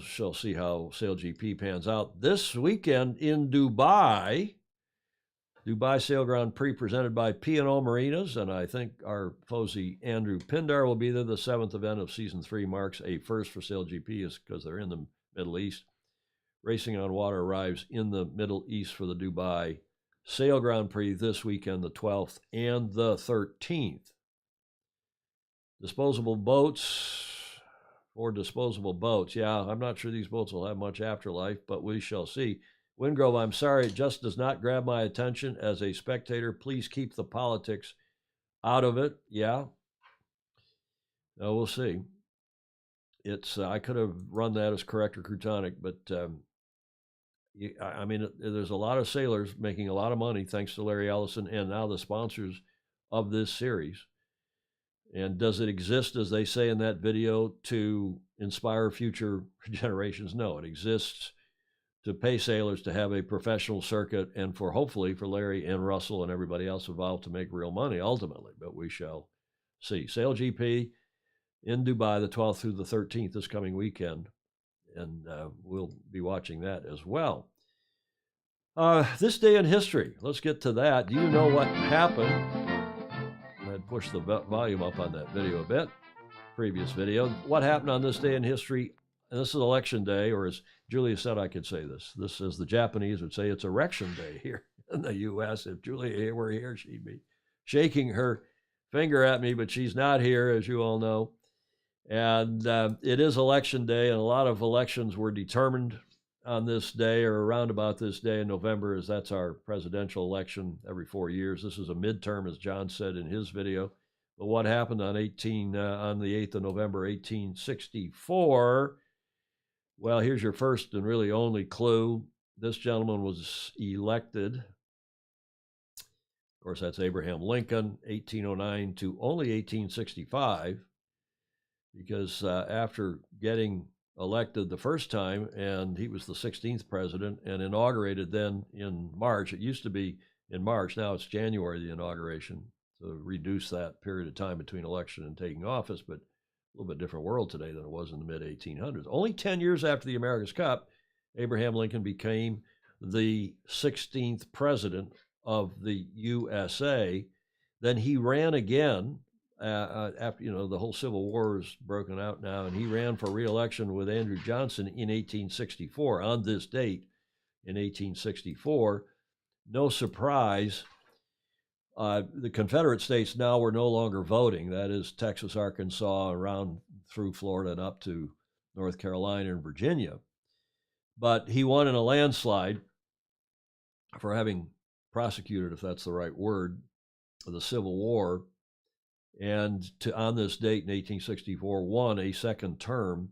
shall see how SailGP pans out. This weekend in Dubai Sail Grand Prix presented by P&O Marinas, and I think our Fozy Andrew Pindar will be there. The 7th event of Season 3 marks a first for SailGP is because they're in the Middle East. Racing on Water arrives in the Middle East for the Dubai Sail Grand Prix this weekend, the 12th and the 13th. Disposable boats. Yeah, I'm not sure these boats will have much afterlife, but we shall see. Wingrove, I'm sorry, it just does not grab my attention as a spectator. Please keep the politics out of it. Yeah. We'll see. It's I could have run that as correct or Crutonic, but there's a lot of sailors making a lot of money thanks to Larry Ellison and now the sponsors of this series. And does it exist, as they say in that video, to inspire future generations? No, it exists to pay sailors to have a professional circuit and hopefully for Larry and Russell and everybody else involved to make real money ultimately. But we shall see. SailGP in Dubai the 12th through the 13th this coming weekend. And we'll be watching that as well. This day in history. Let's get to that. Do you know what happened? I'd push the volume up on that video a bit. Previous video. What happened on this day in history? And this is election day, or as Julia said, I could say this. This is the Japanese would say it's erection day here in the U.S. If Julia were here, she'd be shaking her finger at me, but she's not here, as you all know. And it is election day, and a lot of elections were determined on this day or around about this day in November, as that's our presidential election every 4 years. This is a midterm, as John said in his video. But what happened on the 8th of November, 1864? Well, here's your first and really only clue. This gentleman was elected. Of course, that's Abraham Lincoln, 1809 to only 1865, because after getting elected the first time, and he was the 16th president and inaugurated then in March. It used to be in March. Now it's January, the inauguration, to reduce that period of time between election and taking office. But a little bit different world today than it was in the mid-1800s. Only 10 years after the America's Cup, Abraham Lincoln became the 16th president of the USA. Then he ran again after, the whole Civil War is broken out now, and he ran for re-election with Andrew Johnson in 1864. On this date, in 1864, no surprise, the Confederate States now were no longer voting. That is Texas, Arkansas, around through Florida and up to North Carolina and Virginia. But he won in a landslide for having prosecuted, if that's the right word, the Civil War. And on this date in 1864, won a second term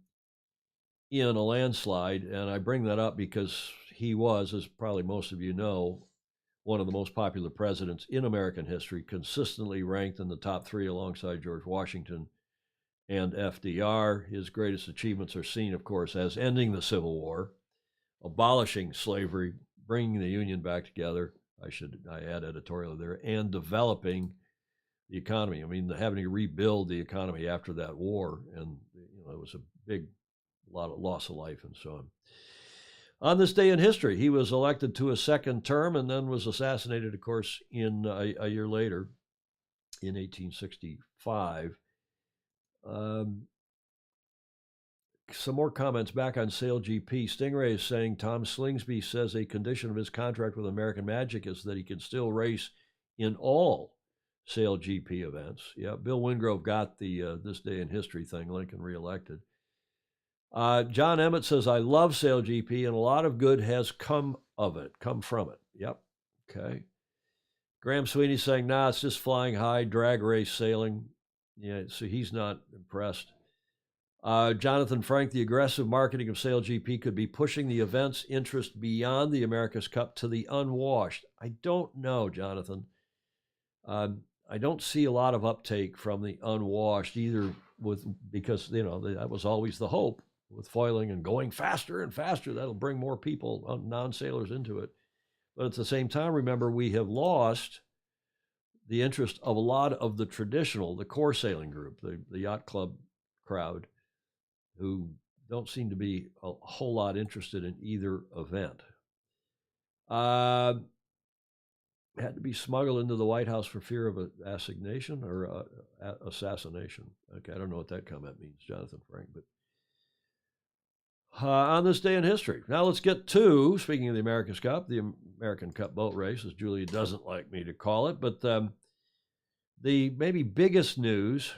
in a landslide. And I bring that up because he was, as probably most of you know, one of the most popular presidents in American history, consistently ranked in the top 3 alongside George Washington and FDR. His greatest achievements are seen, of course, as ending the Civil War, abolishing slavery, bringing the Union back together, I add editorial there, and developing the economy. I mean, having to rebuild the economy after that war, and it was a lot of loss of life and so on. On this day in history, he was elected to a second term and then was assassinated, of course, in a year later, in 1865. Some more comments back on SailGP. Stingray is saying Tom Slingsby says a condition of his contract with American Magic is that he can still race in all SailGP events. Yeah, Bill Wingrove got the this day in history thing, Lincoln reelected. John Emmett says, I love SailGP and a lot of good has come from it. Yep. Okay. Graham Sweeney saying, nah, it's just flying high, drag race sailing. Yeah, so he's not impressed. Jonathan Frank, the aggressive marketing of SailGP could be pushing the event's interest beyond the America's Cup to the unwashed. I don't know, Jonathan. I don't see a lot of uptake from the unwashed either, because that was always the hope with foiling and going faster and faster. That'll bring more people, non-sailors, into it. But at the same time, remember, we have lost the interest of a lot of the traditional, the core sailing group, the yacht club crowd, who don't seem to be a whole lot interested in either event. Had to be smuggled into the White House for fear of assignation or assassination. Okay, I don't know what that comment means, Jonathan Frank, but on this day in history. Now let's get to, speaking of the America's Cup, the American Cup boat race, as Julia doesn't like me to call it, but the maybe biggest news,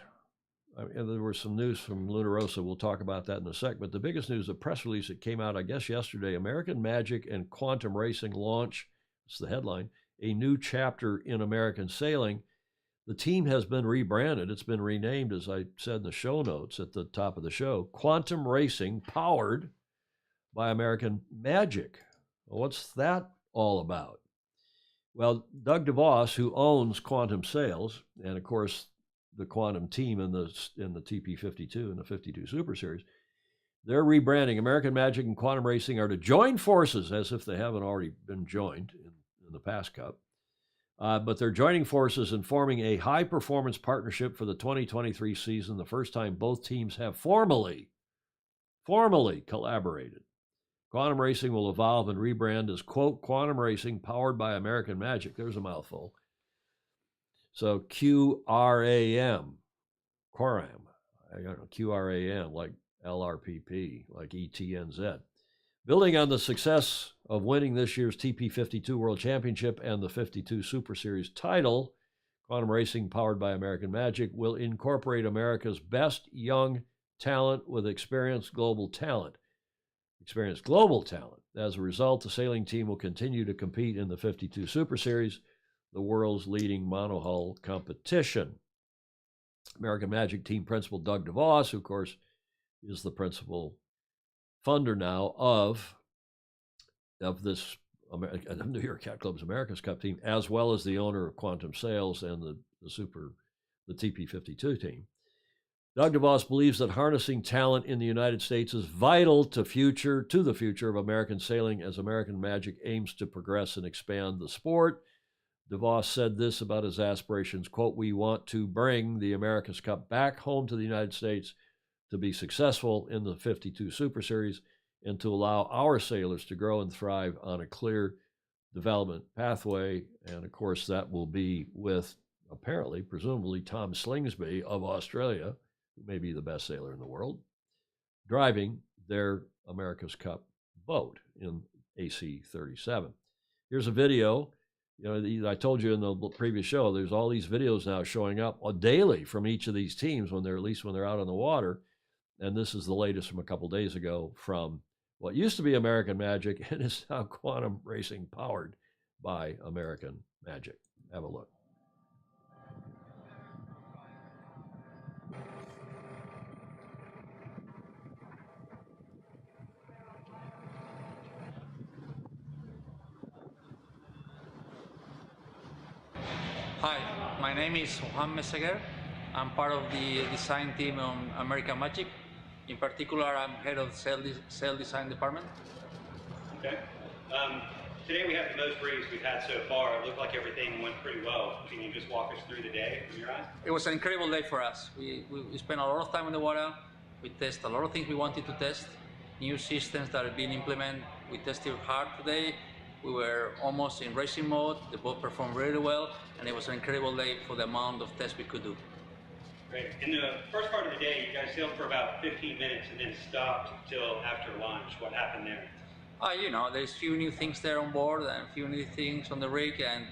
there was some news from Luna Rossa. We'll talk about that in a sec. But the biggest news, a press release that came out, I guess, yesterday, American Magic and Quantum Racing launch, it's the headline, a new chapter in American sailing. The team has been rebranded. It's been renamed, as I said in the show notes at the top of the show, Quantum Racing, powered by American Magic. Well, what's that all about? Well, Doug DeVos, who owns Quantum Sails, and of course, the Quantum team in the TP52 and the 52 Super Series, they're rebranding. American Magic and Quantum Racing are to join forces, as if they haven't already been joined in the past Cup. But they're joining forces and forming a high-performance partnership for the 2023 season, the first time both teams have formally collaborated. Quantum Racing will evolve and rebrand as, quote, Quantum Racing, powered by American Magic. There's a mouthful. So QRAM, I don't know, QRAM, like LRPP, like ETNZ. Building on the success of winning this year's TP52 World Championship and the 52 Super Series title, Quantum Racing, powered by American Magic, will incorporate America's best young talent with experienced global talent. As a result, the sailing team will continue to compete in the 52 Super Series, the world's leading monohull competition. American Magic team principal Doug DeVos, who, of course, is the principal funder now of this New York Yacht Club's America's Cup team, as well as the owner of Quantum Sails and the TP52 team. Doug DeVos believes that harnessing talent in the United States is vital to the future of American sailing as American Magic aims to progress and expand the sport. DeVos said this about his aspirations, quote, we want to bring the America's Cup back home to the United States to be successful in the 52 Super Series and to allow our sailors to grow and thrive on a clear development pathway. And of course, that will be with presumably Tom Slingsby of Australia, who may be the best sailor in the world, driving their America's Cup boat in AC 37. Here's a video. I told you in the previous show, there's all these videos now showing up daily from each of these teams when they're out on the water. And this is the latest from a couple days ago from what used to be American Magic and is now Quantum Racing, powered by American Magic. Have a look. Hi, my name is Juan Meseguer. I'm part of the design team on American Magic. In particular, I'm head of sail design department. Okay. Today we have the most briefs we've had so far. It looked like everything went pretty well. Can you just walk us through the day from your eyes? It was an incredible day for us. We spent a lot of time on the water. We tested a lot of things we wanted to test. New systems that are being implemented. We tested hard today. We were almost in racing mode. The boat performed really well, and it was an incredible day for the amount of tests we could do. Great. In the first part of the day, you guys sailed for about 15 minutes and then stopped till after lunch. What happened there? There's a few new things there on board and a few new things on the rig, and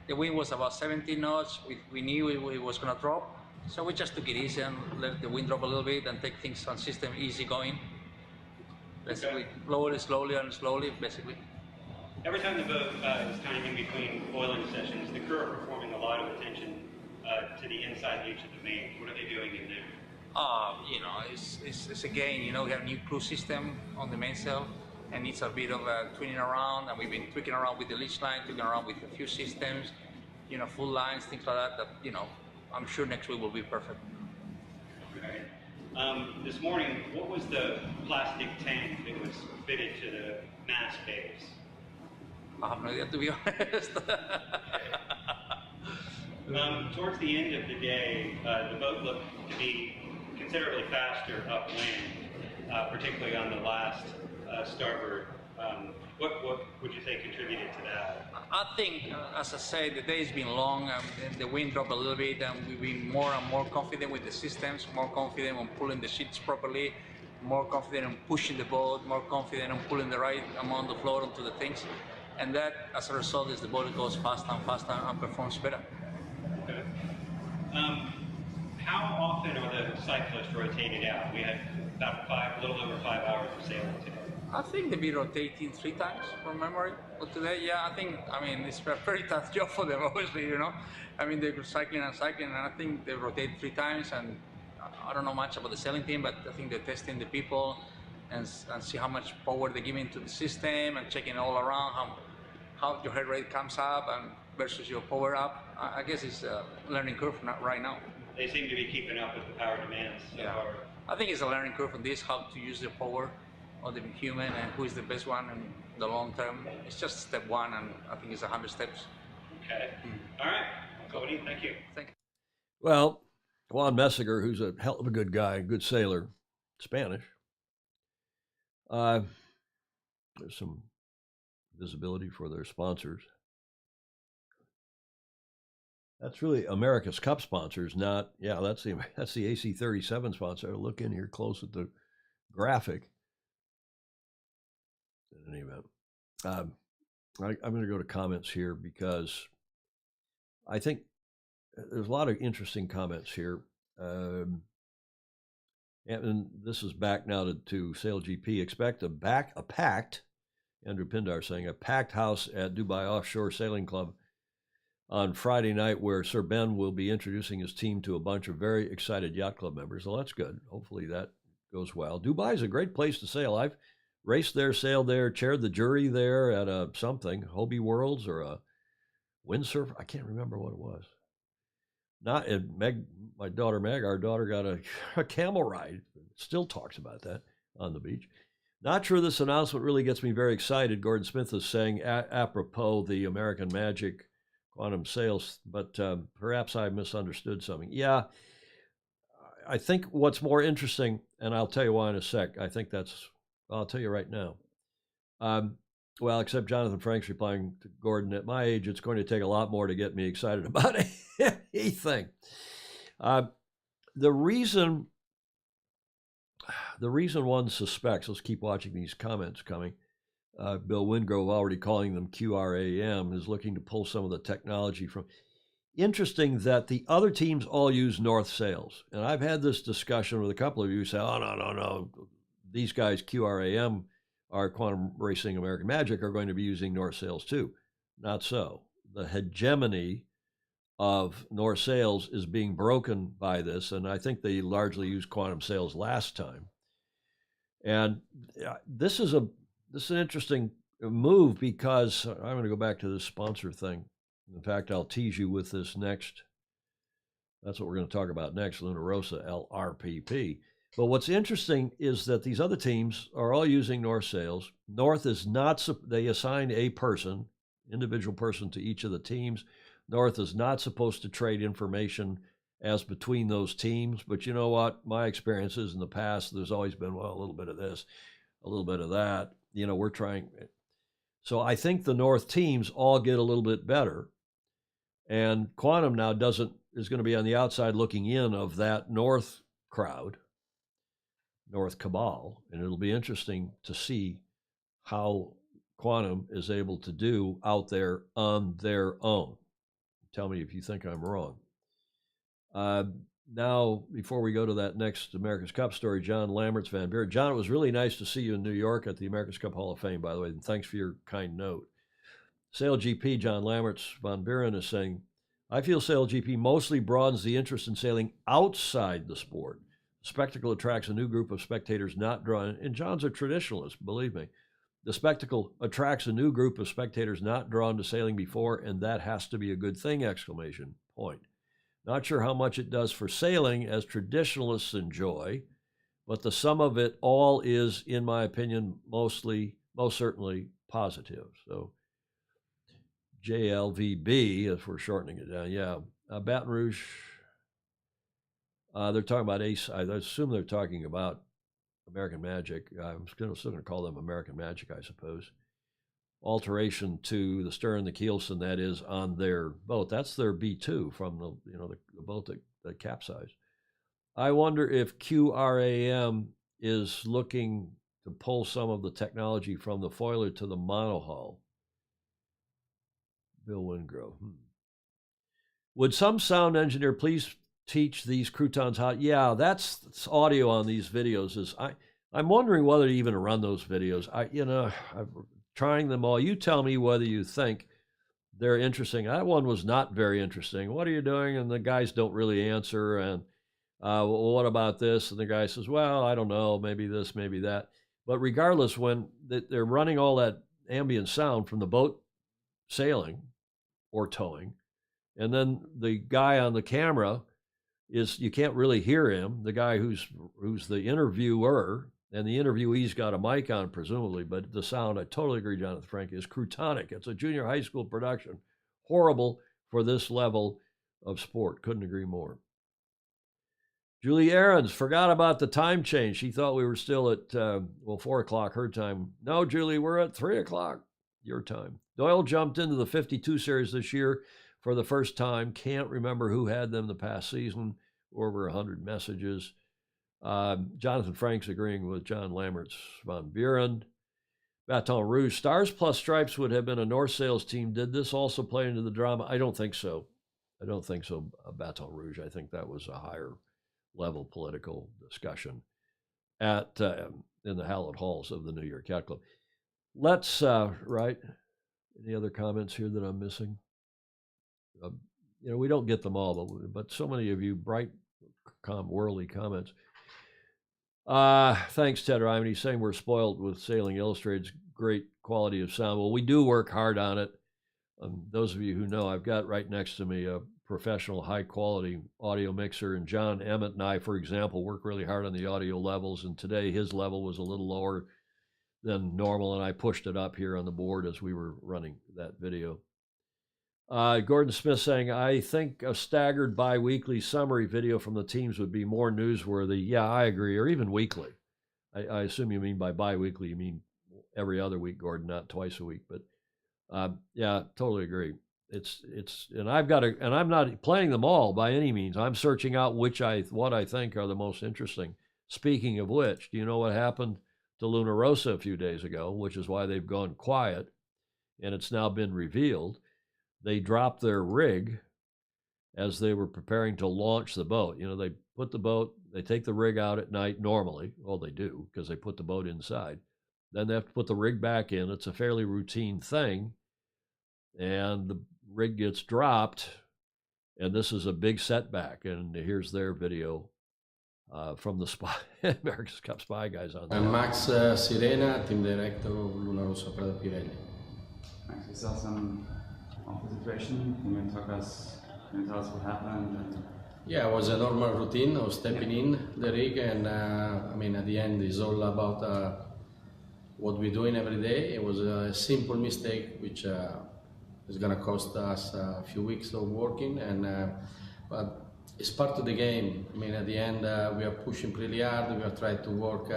the wind was about 17 knots. We knew it was going to drop, so we just took it easy and let the wind drop a little bit and take things on system easy going. Basically, lower it slowly and slowly, basically. every time the boat is kind of in between oiling sessions, the crew are performing a lot of attention to the inside each of the mains. What are they doing in there? You know, it's again, you know, we have a new crew system on the mainsail, and it's a bit of tweaking around, and we've been tweaking around with the leash line, tweaking around with a few systems, you know, full lines, things like that, that, you know, I'm sure next week will be perfect. Okay. This morning, what was the plastic tank that was fitted to the mast bays? I have no idea, to be honest. Towards the end of the day, the boat looked to be considerably faster upwind, particularly on the last starboard. What would you say contributed to that? I think, as I said, the day's been long, and the wind dropped a little bit, and we've been more and more confident with the systems, more confident on pulling the sheets properly, more confident on pushing the boat, more confident on pulling the right amount of load onto the things. And that, as a result, is the boat goes faster and performs better. Okay. How often are the cyclists rotated out? We had about a little over 5 hours of sailing today. I think they've been rotating 3 times from memory. But today, yeah, I mean, it's a very tough job for them, obviously, you know. I mean, they're cycling, and I think they rotate 3 times, and I don't know much about the sailing team, but I think they're testing the people and see how much power they're giving to the system and checking all around how your head rate comes up and versus your power up. I guess it's a learning curve right now. They seem to be keeping up with the power demands. Yeah. I think it's a learning curve on this, how to use the power of the human and who is the best one in the long term. It's just step 1, and I think it's 100 steps. Okay. All right. Cody, thank you. Thank you. Well, Juan Messinger, who's a hell of a good guy, good sailor, Spanish. There's some visibility for their sponsors. That's really America's Cup sponsors, not, yeah, that's the AC-37 sponsor. Look in here close at the graphic. In any event, I'm going to go to comments here because I think there's a lot of interesting comments here. And this is back now to Sail GP. Expect a packed, Andrew Pindar saying, a packed house at Dubai Offshore Sailing Club on Friday night, where Sir Ben will be introducing his team to a bunch of very excited yacht club members. Well, that's good. Hopefully that goes well. Dubai is a great place to sail. I've raced there, sailed there, chaired the jury there at a something, Hobie Worlds or a windsurf. I can't remember what it was. Not Meg, my daughter Meg, our daughter got a camel ride. Still talks about that on the beach. Not sure this announcement really gets me very excited. Gordon Smith is saying apropos the American Magic Quantum Sails, but perhaps I misunderstood something. Yeah, I think what's more interesting, and I'll tell you why in a sec. I'll tell you right now. Well, except Jonathan Frank's replying to Gordon, at my age, it's going to take a lot more to get me excited about anything. The reason one suspects, let's keep watching these comments coming. Bill Wingrove, already calling them QRAM, is looking to pull some of the technology from. Interesting that the other teams all use North sails. And I've had this discussion with a couple of you who say, oh, no. These guys, QRAM, our Quantum Racing American Magic, are going to be using North sails too. Not so. The hegemony of North sails is being broken by this, and I think they largely used quantum sails last time. And this is an interesting move because I'm going to go back to this sponsor thing. In fact, I'll tease you with this next. That's what we're going to talk about next, Luna Rossa LRPP. But what's interesting is that these other teams are all using North sails. North is not, they assign a person, individual person to each of the teams. North is not supposed to trade information as between those teams. But you know what? My experiences in the past, there's always been, well, a little bit of this, a little bit of that. You know, we're trying. So I think the North teams all get a little bit better. And Quantum now is going to be on the outside looking in of that North crowd, North cabal. And it'll be interesting to see how Quantum is able to do out there on their own. Tell me if you think I'm wrong. Now, before we go to that next America's Cup story, John Lambert's Van Buren. John, it was really nice to see you in New York at the America's Cup Hall of Fame, by the way, and thanks for your kind note. SailGP, John Lammerts von Buren is saying, I feel SailGP mostly broadens the interest in sailing outside the sport. The spectacle attracts a new group of spectators not drawn, and John's a traditionalist, believe me. The spectacle attracts a new group of spectators not drawn to sailing before, and that has to be a good thing, exclamation point. Not sure how much it does for sailing, as traditionalists enjoy, but the sum of it all is, in my opinion, most certainly positive. So JLVB, if we're shortening it down, yeah. Baton Rouge, they're talking about Ace. I assume they're talking about American Magic. I'm still going to call them American Magic, I suppose. Alteration to the stern, the keelson, that is, on their boat. That's their B2 from the boat that capsized. I wonder if QRAM is looking to pull some of the technology from the foiler to the monohull. Bill Wingrove. Would some sound engineer please teach these croutons how? Yeah, that's audio on these videos. I'm wondering whether to even run those videos. I'm trying them all. You tell me whether you think they're interesting. That one was not very interesting. What are you doing? And the guys don't really answer. And well, what about this? And the guy says, well, I don't know, maybe this, maybe that. But regardless, when they're running all that ambient sound from the boat sailing or towing, and then the guy on the camera you can't really hear him, the guy who's the interviewer, and the interviewee's got a mic on, presumably, but the sound, I totally agree, Jonathan Frank, is croutonic. It's a junior high school production. Horrible for this level of sport. Couldn't agree more. Julie Ahrens forgot about the time change. She thought we were still at, 4 o'clock her time. No, Julie, we're at 3 o'clock your time. Doyle jumped into the 52 series this year for the first time. Can't remember who had them the past season. Over 100 messages. Jonathan Frank's agreeing with John Lammerts von Buren. Baton Rouge. Stars Plus Stripes would have been a North Sails team. Did this also play into the drama? I don't think so. Baton Rouge. I think that was a higher level political discussion in the hallowed halls of the New York Yacht Club. Let's, any other comments here that I'm missing? We don't get them all, but so many of you bright, worldly comments. Thanks, Ted Ryman. He's saying we're spoiled with Sailing Illustrated's great quality of sound. Well, we do work hard on it. Those of you who know, I've got right next to me a professional, high-quality audio mixer, and John Emmett and I, for example, work really hard on the audio levels, and today his level was a little lower than normal, and I pushed it up here on the board as we were running that video. Gordon Smith saying, I think a staggered bi-weekly summary video from the teams would be more newsworthy. Yeah, I agree, or even weekly. I assume you mean by bi-weekly, you mean every other week, Gordon, not twice a week. But yeah, totally agree. And I'm not playing them all by any means. I'm searching out what I think are the most interesting. Speaking of which, do you know what happened to Luna Rosa a few days ago, which is why they've gone quiet, and it's now been revealed. They dropped their rig as they were preparing to launch the boat. They take the rig out at night normally. Well, they do, because they put the boat inside. Then they have to put the rig back in. It's a fairly routine thing. And the rig gets dropped, and this is a big setback. And here's their video from the America's Cup Spy guys on that. I'm Max Sirena, team director of Luna Rosa Prada Pirelli. Max, we saw some awful situation. Can you tell us what happened? Yeah, it was a normal routine of stepping in the rig, and at the end it's all about what we're doing every day. It was a simple mistake which is going to cost us a few weeks of working, but it's part of the game. At the end we are pushing pretty hard. We are trying to work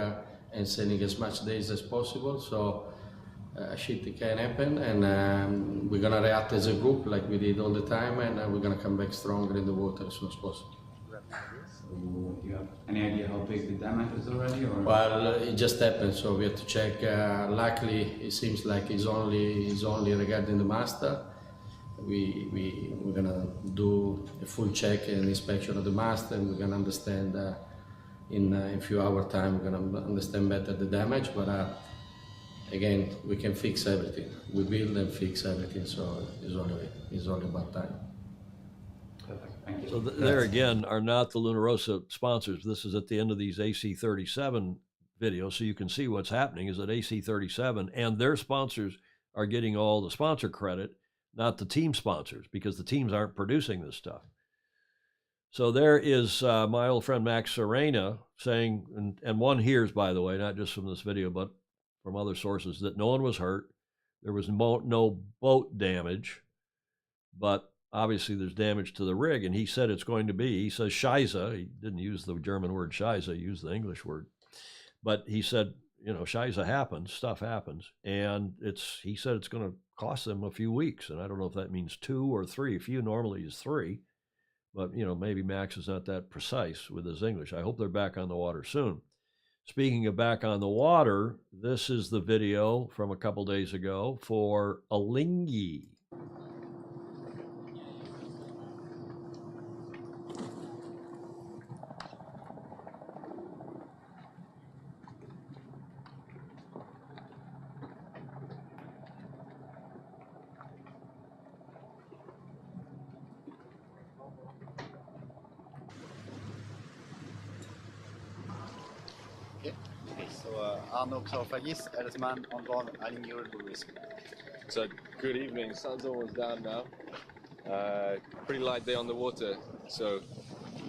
and sailing as much days as possible. So shit can happen, and we're going to react as a group like we did all the time, and we're going to come back stronger in the water as soon as possible. So do you have any idea how big the damage is already? Or? Well, it just happened, so we have to check. Luckily, it seems like it's only regarding the master. We're going to do a full check and inspection of the master, and we're going to understand in a few hours' time, we're going to understand better the damage. But again, we can fix everything. We build and fix everything, so it's only about time. Perfect, thank you. So there again are not the Luna Rossa sponsors. This is at the end of these AC37 videos, so you can see what's happening is that AC37 and their sponsors are getting all the sponsor credit, not the team sponsors, because the teams aren't producing this stuff. So there is my old friend Max Serena saying, and one hears, by the way, not just from this video, but from other sources, that no one was hurt. There was no boat damage, but obviously there's damage to the rig. And he said it's going to be, he says Scheiße. He didn't use the German word Scheiße, he used the English word. But he said, you know, Scheiße happens, stuff happens. And he said it's going to cost them a few weeks. And I don't know if that means 2 or 3. A few normally is 3. But, you know, maybe Max is not that precise with his English. I hope they're back on the water soon. Speaking of back on the water, this is the video from a couple days ago for Alinghi. Arno Xorfagis, Edelman on board Alinghi Red Bull Racing. So, good evening. Sun's almost down now. Pretty light day on the water. So,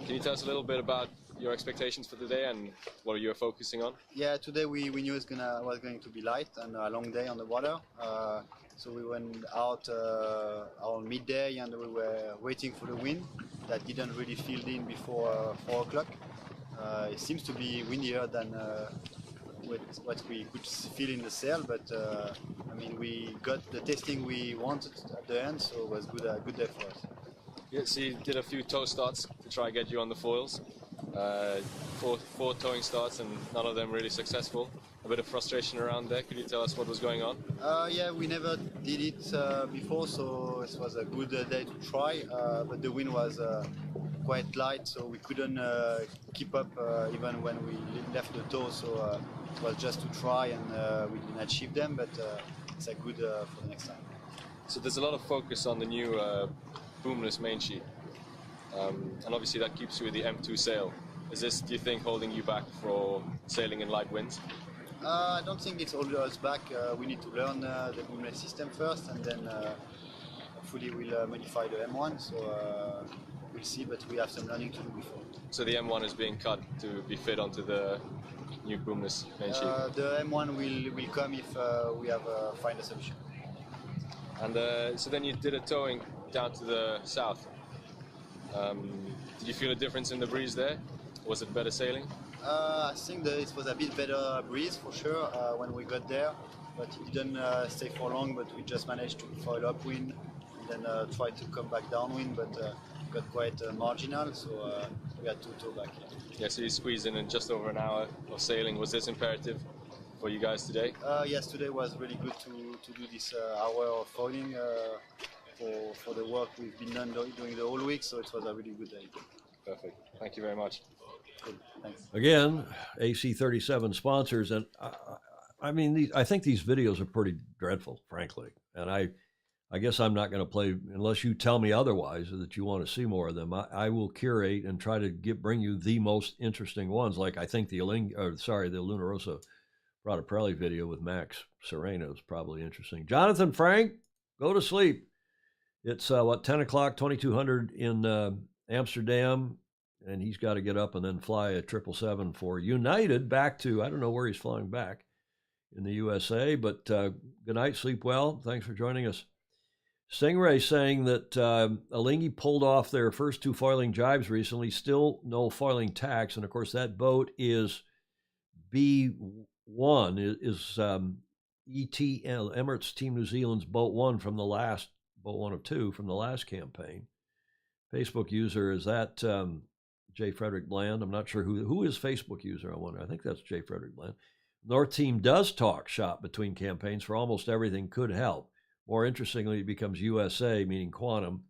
can you tell us a little bit about your expectations for today and what you are focusing on? Yeah, today we knew it was going to be light and a long day on the water. So we went out around midday and we were waiting for the wind that didn't really fill in before 4 o'clock. It seems to be windier than what we could feel in the sail, but I mean, we got the testing we wanted at the end, so it was good day for us. Yeah, so you did a few tow starts to try and get you on the foils. Four towing starts and none of them really successful. A bit of frustration around there. Could you tell us what was going on? Yeah, we never did it before, so it was a good day to try, but the wind was quite light, so we couldn't keep up even when we left the tow, so it was just to try, and we didn't achieve them, but it's a good for the next time. So there's a lot of focus on the new boomless main sheet, and obviously that keeps you with the M2 sail. Is this, do you think, holding you back for sailing in light winds? I don't think it's holding us back. We need to learn the boomless system first, and then hopefully we'll modify the M1, so we'll see, but we have some learning to do before. So the M1 is being cut to be fit onto the new boomless main sheet? The M1 will come if we have find a solution. And so then you did a towing down to the south. Did you feel a difference in the breeze there? Was it better sailing? I think that it was a bit better breeze for sure when we got there, but it didn't stay for long, but we just managed to foil upwind and then try to come back downwind, but got quite marginal, so we had to tow back. Yeah, so you squeezed in just over an hour of sailing. Was this imperative for you guys today? Yes, today was really good to do this hour of foiling for the work we've been done during the whole week, so it was a really good day. Perfect. Thank you very much. Cool. Thanks. Again, AC37 sponsors, and I mean, I think these videos are pretty dreadful, frankly. And I guess I'm not going to play unless you tell me otherwise, or that you want to see more of them. I will curate and try to bring you the most interesting ones. Like I think the Luna Rossa Prada Pirelli video with Max Serena is probably interesting. Jonathan Frank, go to sleep. It's 10 o'clock, 2200 in Amsterdam. And he's got to get up and then fly a 777 for United back to, I don't know where he's flying back in the USA, but good night, sleep well. Thanks for joining us. Stingray saying that Alinghi pulled off their first 2 foiling jibes recently, still no foiling tacks. And of course, that boat is B1, is ETL, Emirates Team New Zealand's boat 1 from the last, boat 1 of 2 from the last campaign. Facebook user, is that J. Frederick Bland? I'm not sure who is Facebook user, I wonder. I think that's J. Frederick Bland. North Team does talk shop between campaigns for almost everything could help. More interestingly, it becomes USA, meaning quantum,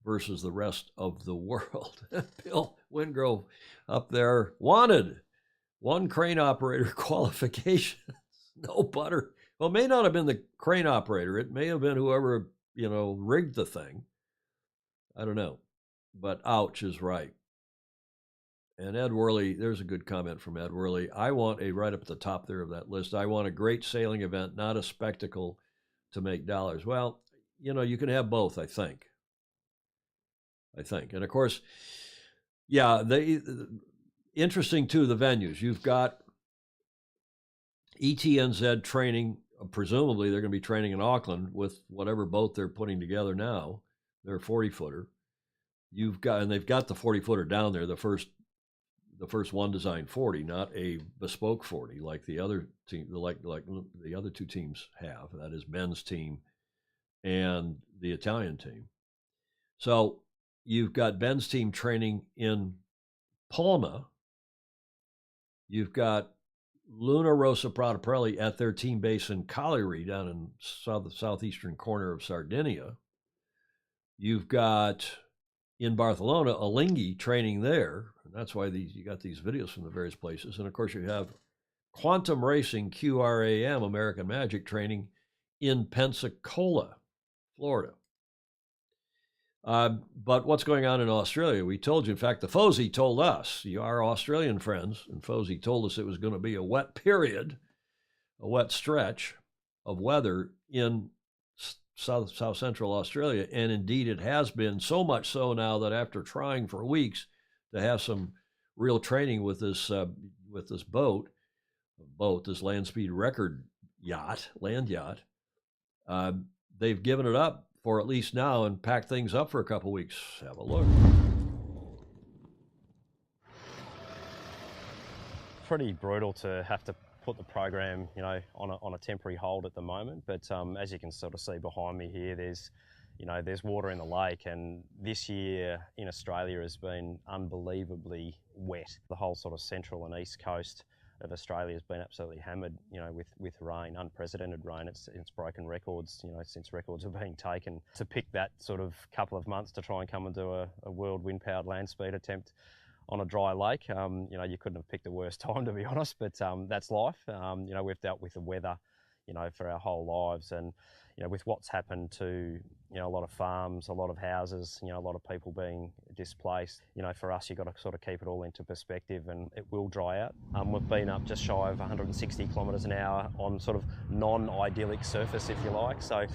versus the rest of the world. Bill Wingrove up there wanted 1 crane operator qualification. No butter Well, it may not have been the crane operator. It may have been whoever, rigged the thing. I don't know. But ouch is right. And Ed Worley, there's a good comment from Ed Worley. I want right up at the top there of that list, I want a great sailing event, not a spectacle to make dollars. Well, you can have both, I think. And of course, yeah, interesting too, the venues. You've got ETNZ training. Presumably they're going to be training in Auckland with whatever boat they're putting together now, their 40-footer. And they've got the 40-footer down there, the first one designed 40, not a bespoke 40 like the other team, like the other two teams have. That is Ben's team and the Italian team. So you've got Ben's team training in Palma. You've got Luna Rossa Prateparelli at their team base in Cagliari down in the southeastern corner of Sardinia. You've got in Barcelona, Alinghi training there. And that's why you got these videos from the various places. And of course, you have Quantum Racing, QRAM, American Magic training in Pensacola, Florida. But what's going on in Australia? We told you, in fact, the Fosey told us, our Australian friends, and Fosey told us it was going to be a wet period, a wet stretch of weather in South Central Australia, and indeed it has been, so much so now that after trying for weeks to have some real training with this this land speed record land yacht, they've given it up for at least now and packed things up for a couple weeks. Have a look. Pretty brutal to have to put the program, on a temporary hold at the moment. But as you can sort of see behind me here, there's water in the lake, and this year in Australia has been unbelievably wet. The whole sort of central and east coast of Australia has been absolutely hammered, with rain, unprecedented rain. It's broken records, since records have been taken. To pick that sort of couple of months to try and come and do a world wind-powered land speed attempt on a dry lake, you couldn't have picked a worse time, to be honest, but that's life. We've dealt with the weather, for our whole lives, and with what's happened to a lot of farms, a lot of houses, a lot of people being displaced, for us, you've got to sort of keep it all into perspective, and it will dry out. We've been up just shy of 160 kilometres an hour on sort of non-idyllic surface, if you like, so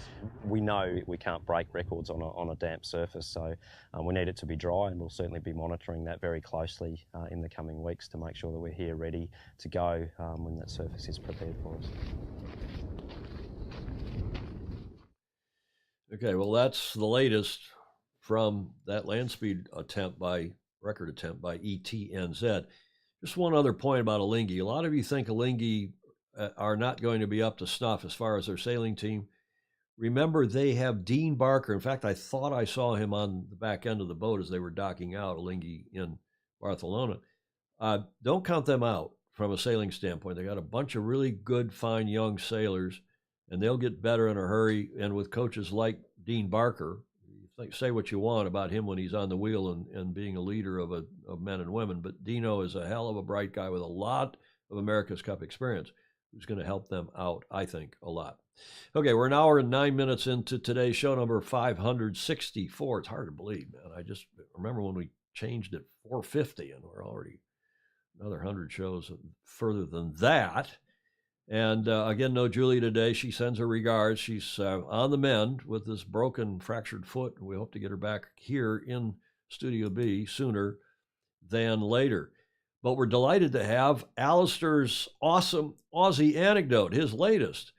we know we can't break records on a damp surface, so we need it to be dry, and we'll certainly be monitoring that very closely in the coming weeks to make sure that we're here ready to go when that surface is prepared for us. Okay, well, that's the latest from that land speed record attempt by ETNZ. Just one other point about Alinghi. A lot of you think Alinghi are not going to be up to snuff as far as their sailing team. Remember, they have Dean Barker. In fact, I thought I saw him on the back end of the boat as they were docking out Alinghi in Barcelona. Don't count them out from a sailing standpoint. They got a bunch of really good, fine young sailors, and they'll get better in a hurry. And with coaches like Dean Barker, say what you want about him when he's on the wheel and being a leader of men and women, but Dino is a hell of a bright guy with a lot of America's Cup experience who's going to help them out, I think, a lot. Okay, we're an hour and 9 minutes into today's show number 564. It's hard to believe, man. I just remember when we changed it 450, and we're already another 100 shows further than that. And again, no Julie today. She sends her regards. She's on the mend with this broken, fractured foot. We hope to get her back here in Studio B sooner than later. But we're delighted to have Alistair's awesome Aussie anecdote, his latest.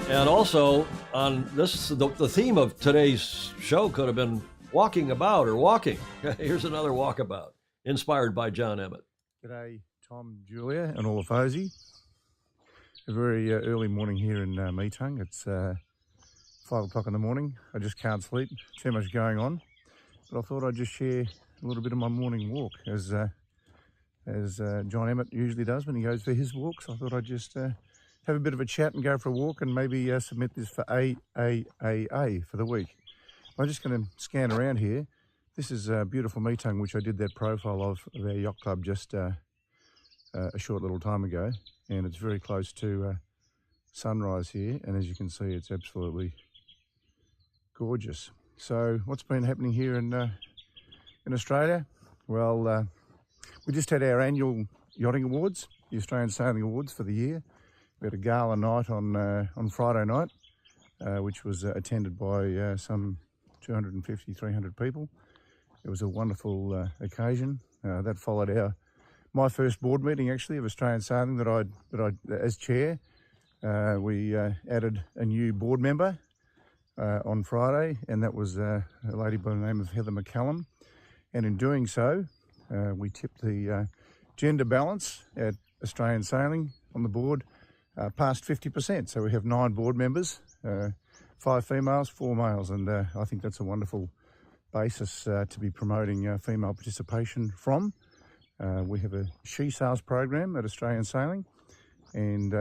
And also, on this, the theme of today's show could have been walking about or walking. Here's another walkabout, inspired by John Emmett. G'day, Tom, Julia, and all of Fosey. A very early morning here in Meetung. It's 5 o'clock in the morning. I just can't sleep. Too much going on. But I thought I'd just share a little bit of my morning walk, as John Emmett usually does when he goes for his walks. I thought I'd just have a bit of a chat and go for a walk and maybe submit this for AAAA for the week. I'm just going to scan around here. This is a beautiful Meetung, which I did that profile of our yacht club just a short little time ago, and it's very close to sunrise here, and as you can see, it's absolutely gorgeous. So what's been happening here in Australia? Well, we just had our annual yachting awards, the Australian Sailing Awards for the year. We had a gala night on Friday night, which was attended by some 250, 300 people. It was a wonderful occasion. That followed my first board meeting actually of Australian Sailing that I as chair. We added a new board member on Friday, and that was a lady by the name of Heather McCallum. And in doing so, we tipped the gender balance at Australian Sailing on the board past 50%. So we have 9 board members, 5 females, 4 males, and I think that's a wonderful basis to be promoting female participation from. We have a she sales program at Australian Sailing, and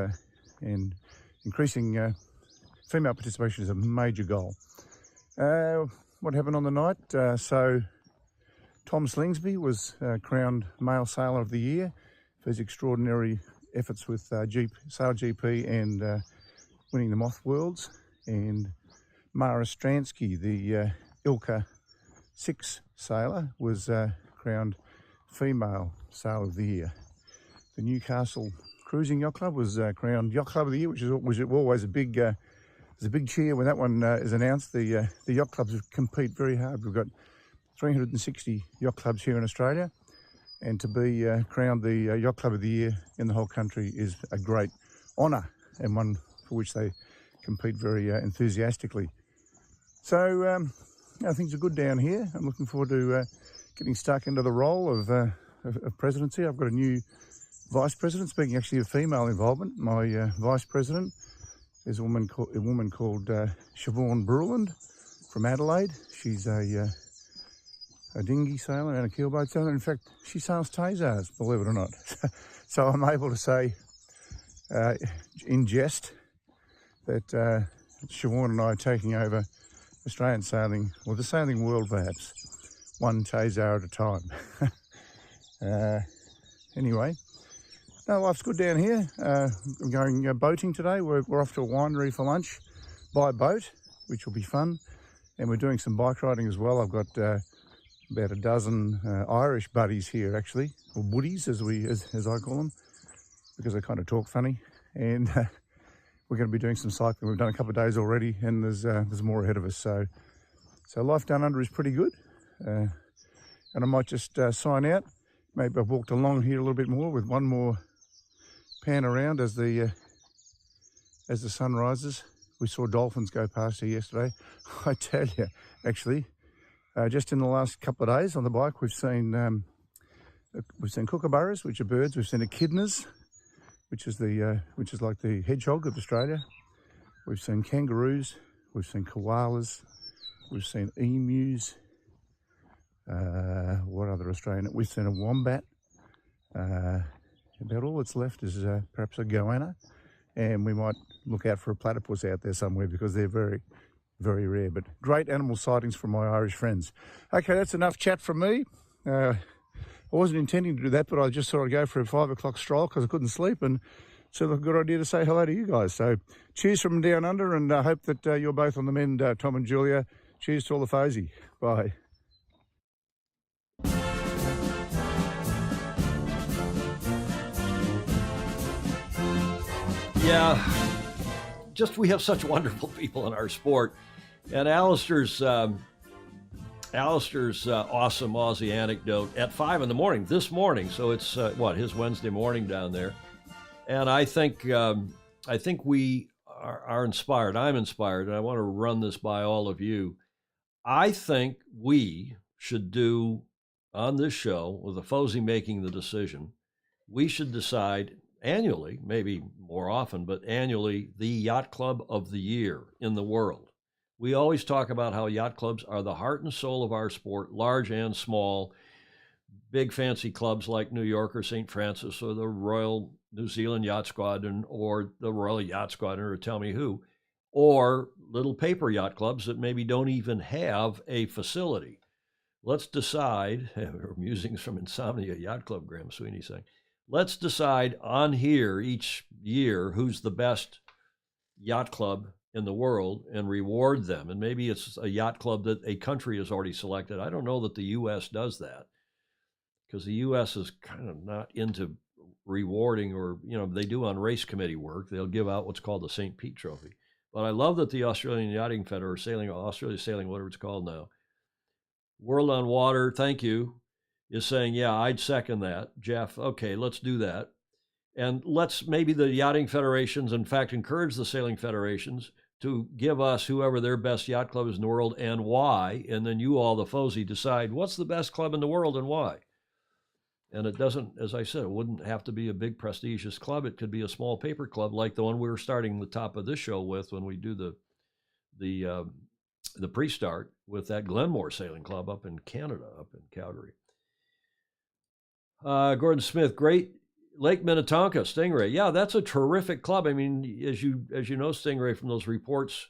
increasing female participation is a major goal. What happened on the night? So Tom Slingsby was crowned Male Sailor of the Year for his extraordinary efforts with Sail GP and winning the Moth Worlds. And Mara Stransky, the Ilka 6 sailor, was crowned Female Sailor of the Year. The Newcastle Cruising Yacht Club was crowned Yacht Club of the Year, which is always a big cheer when that one is announced. The yacht clubs compete very hard. We've got 360 yacht clubs here in Australia, and to be crowned the Yacht Club of the Year in the whole country is a great honour, and one for which they compete very enthusiastically. So things are good down here. I'm looking forward to getting stuck into the role of presidency. I've got a new vice president. Speaking actually of female involvement, my vice president is a woman called Siobhan Bruland from Adelaide. She's a dinghy sailor and a keelboat sailor. In fact, she sails Tazars, believe it or not. So I'm able to say in jest that Siobhan and I are taking over Australian sailing, or the sailing world perhaps, one Tazar at a time. Anyway, no, life's good down here. I'm going boating today. We're off to a winery for lunch by boat, which will be fun. And we're doing some bike riding as well. I've got about a dozen Irish buddies here actually, or woodies as I call them, because they kind of talk funny. And we're going to be doing some cycling. We've done a couple of days already, and there's more ahead of us. So life down under is pretty good. And I might just sign out. Maybe I've walked along here a little bit more with one more pan around as the sun rises. We saw dolphins go past here yesterday. I tell you, actually, just in the last couple of days on the bike, we've seen kookaburras, which are birds. We've seen echidnas, which is like the hedgehog of Australia. We've seen kangaroos. We've seen koalas. We've seen emus. What other Australian? We've seen a wombat. About all that's left is perhaps a goanna, and we might look out for a platypus out there somewhere because they're very, very rare. But great animal sightings from my Irish friends. Okay, that's enough chat from me. I wasn't intending to do that, but I just thought I'd go for a 5 o'clock stroll because I couldn't sleep, and so a good idea to say hello to you guys. So cheers from down under, and I hope that you're both on the mend, Tom and Julia. Cheers to all the Fozy. Bye. Yeah, just we have such wonderful people in our sport. And Alistair's awesome Aussie anecdote at 5 a.m. this morning. So it's his Wednesday morning down there. And I think we are inspired. I'm inspired, and I want to run this by all of you. I think we should do on this show, with the Fozy making the decision, we should decide annually, maybe more often, but annually, the Yacht Club of the Year in the world. We always talk about how yacht clubs are the heart and soul of our sport, large and small. Big fancy clubs like New York or St. Francis or the Royal New Zealand Yacht Squadron or the Royal Yacht Squadron or tell me who, or little paper yacht clubs that maybe don't even have a facility. Let's decide, musings from Insomnia Yacht Club, Graham Sweeney saying, let's decide on here each year who's the best yacht club in the world and reward them. And maybe it's a yacht club that a country has already selected. I don't know that the U.S. does that because the U.S. is kind of not into rewarding, or, you know, they do on race committee work. They'll give out what's called the St. Pete Trophy. But I love that the Australian Yachting Federation, or Australia Sailing, whatever it's called now, World on Water, thank you, is saying, yeah, I'd second that. Jeff, okay, let's do that. And let's maybe the yachting federations, in fact, encourage the sailing federations to give us whoever their best yacht club is in the world and why. And then you all, the FOSI, decide what's the best club in the world and why. And it doesn't, as I said, it wouldn't have to be a big prestigious club. It could be a small paper club like the one we were starting the top of this show with when we do the pre-start with that Glenmore Sailing Club up in Canada, up in Calgary. Gordon Smith, great Lake Minnetonka Stingray. Yeah, that's a terrific club. I mean, as you know, Stingray, from those reports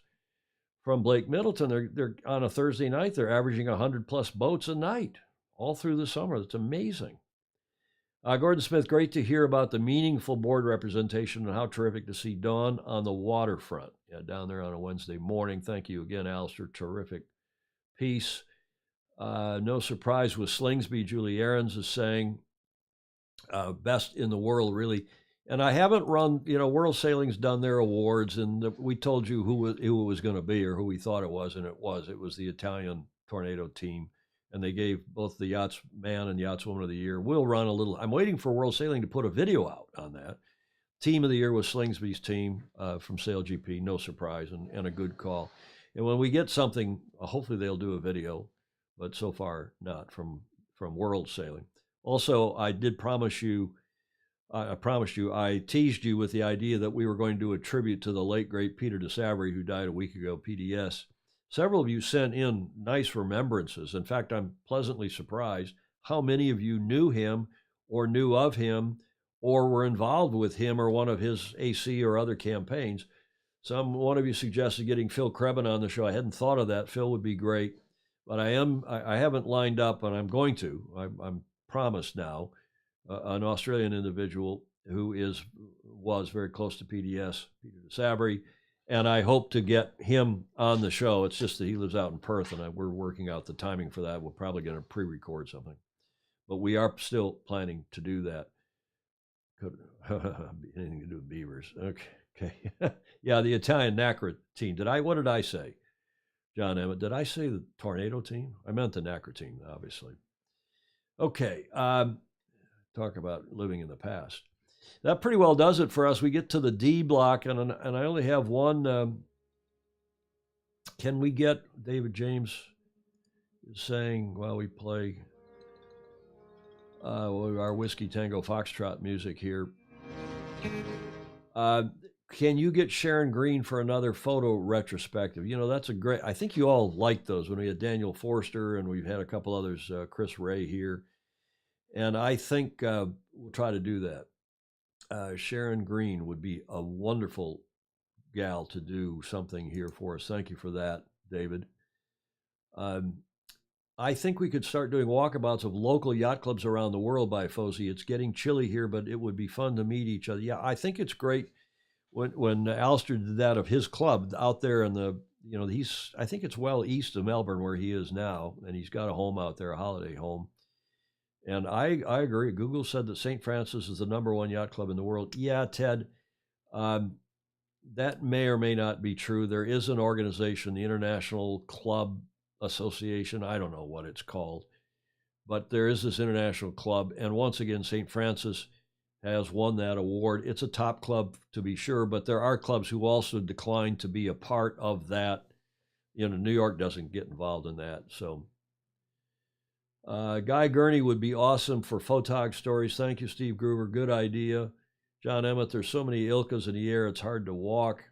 from Blake Middleton, they're on a Thursday night, they're averaging 100+ boats a night all through the summer. That's amazing. Gordon Smith, great to hear about the meaningful board representation and how terrific to see Dawn on the waterfront. Yeah, down there on a Wednesday morning. Thank you again, Alistair. Terrific piece. No surprise with Slingsby, Julie Aarons is saying, best in the world, really. And I haven't run, you know, World Sailing's done their awards, and we told you who it was going to be or who we thought it was, and it was the Italian Tornado team. And they gave both the Yachtsman and Yachtswoman of the Year. We'll run a little. I'm waiting for World Sailing to put a video out on that. Team of the Year was Slingsby's team from Sail GP. No surprise, and a good call. And when we get something, hopefully they'll do a video, but so far not from World Sailing. Also, I did promise you, I teased you with the idea that we were going to do a tribute to the late, great Peter de Savary, who died a week ago, PDS. Several of you sent in nice remembrances. In fact, I'm pleasantly surprised how many of you knew him or knew of him or were involved with him or one of his AC or other campaigns. One of you suggested getting Phil Krebin on the show. I hadn't thought of that. Phil would be great, but I haven't lined up, and I'm going to. I'm promised now an Australian individual who was very close to PDS, Peter de Savary. And I hope to get him on the show. It's just that he lives out in Perth, and we're working out the timing for that. We're probably going to pre-record something. But we are still planning to do that. Could anything to do with beavers. Okay. Yeah, the Italian NACRA team. What did I say, John Emmett? Did I say the Tornado team? I meant the NACRA team, obviously. Okay. Talk about living in the past. That pretty well does it for us. We get to the D block, and I only have one. Can we get, David James is saying while we play our Whiskey Tango Foxtrot music here, can you get Sharon Green for another photo retrospective? You know, that's a great, I think you all liked those when we had Daniel Forster, and we've had a couple others, Chris Ray here. And I think we'll try to do that. Sharon Green would be a wonderful gal to do something here for us. Thank you for that, David. I think we could start doing walkabouts of local yacht clubs around the world by FOSI. It's getting chilly here, but it would be fun to meet each other. Yeah, I think it's great when Alistair did that of his club out there in the, you know, I think it's well east of Melbourne where he is now, and he's got a home out there, a holiday home. And I agree. Google said that St. Francis is the #1 yacht club in the world. Yeah, Ted, that may or may not be true. There is an organization, the International Club Association. I don't know what it's called, but there is this international club. And once again, St. Francis has won that award. It's a top club to be sure, but there are clubs who also declined to be a part of that. You know, New York doesn't get involved in that. So Guy Gurney would be awesome for photog stories. Thank you, Steve Groover. Good idea. John Emmett, there's so many Ilkas in the air, it's hard to walk.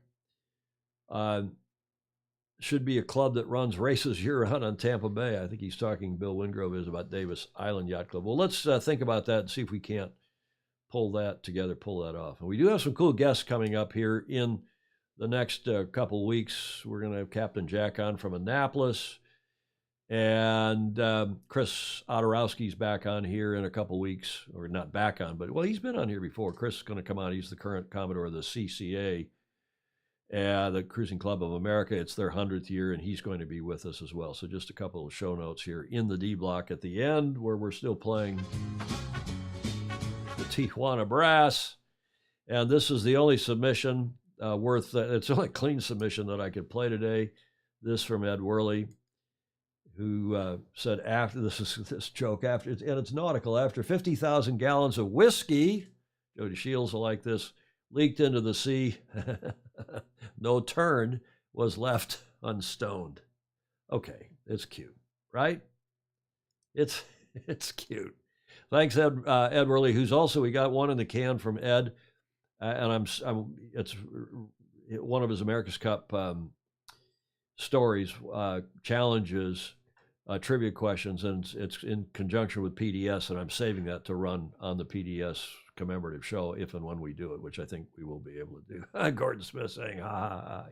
Should be a club that runs races year-round on Tampa Bay. I think he's talking, Bill Wingrove is, about Davis Island Yacht Club. Well, let's think about that and see if we can't pull that together, pull that off. And we do have some cool guests coming up here in the next couple weeks. We're going to have Captain Jack on from Annapolis. And Chris Otorowski's back on here in a couple weeks, or not back on, but, well, he's been on here before. Chris is going to come on. He's the current Commodore of the CCA, the Cruising Club of America. It's their 100th year, and he's going to be with us as well. So just a couple of show notes here in the D block at the end, where we're still playing the Tijuana Brass. And this is the only submission it's the only clean submission that I could play today. This from Ed Worley, who said, after this joke, and it's nautical, after 50,000 gallons of whiskey, Jody Shields will like this, leaked into the sea, no turn was left unstoned. Okay, it's cute, right? It's cute. Thanks, Ed Worley, who's also, we got one in the can from Ed, and it's one of his America's Cup stories, challenges, trivia questions, and it's in conjunction with PDS, and I'm saving that to run on the PDS commemorative show if and when we do it, which I think we will be able to do. Gordon Smith saying, ha, ha, ha.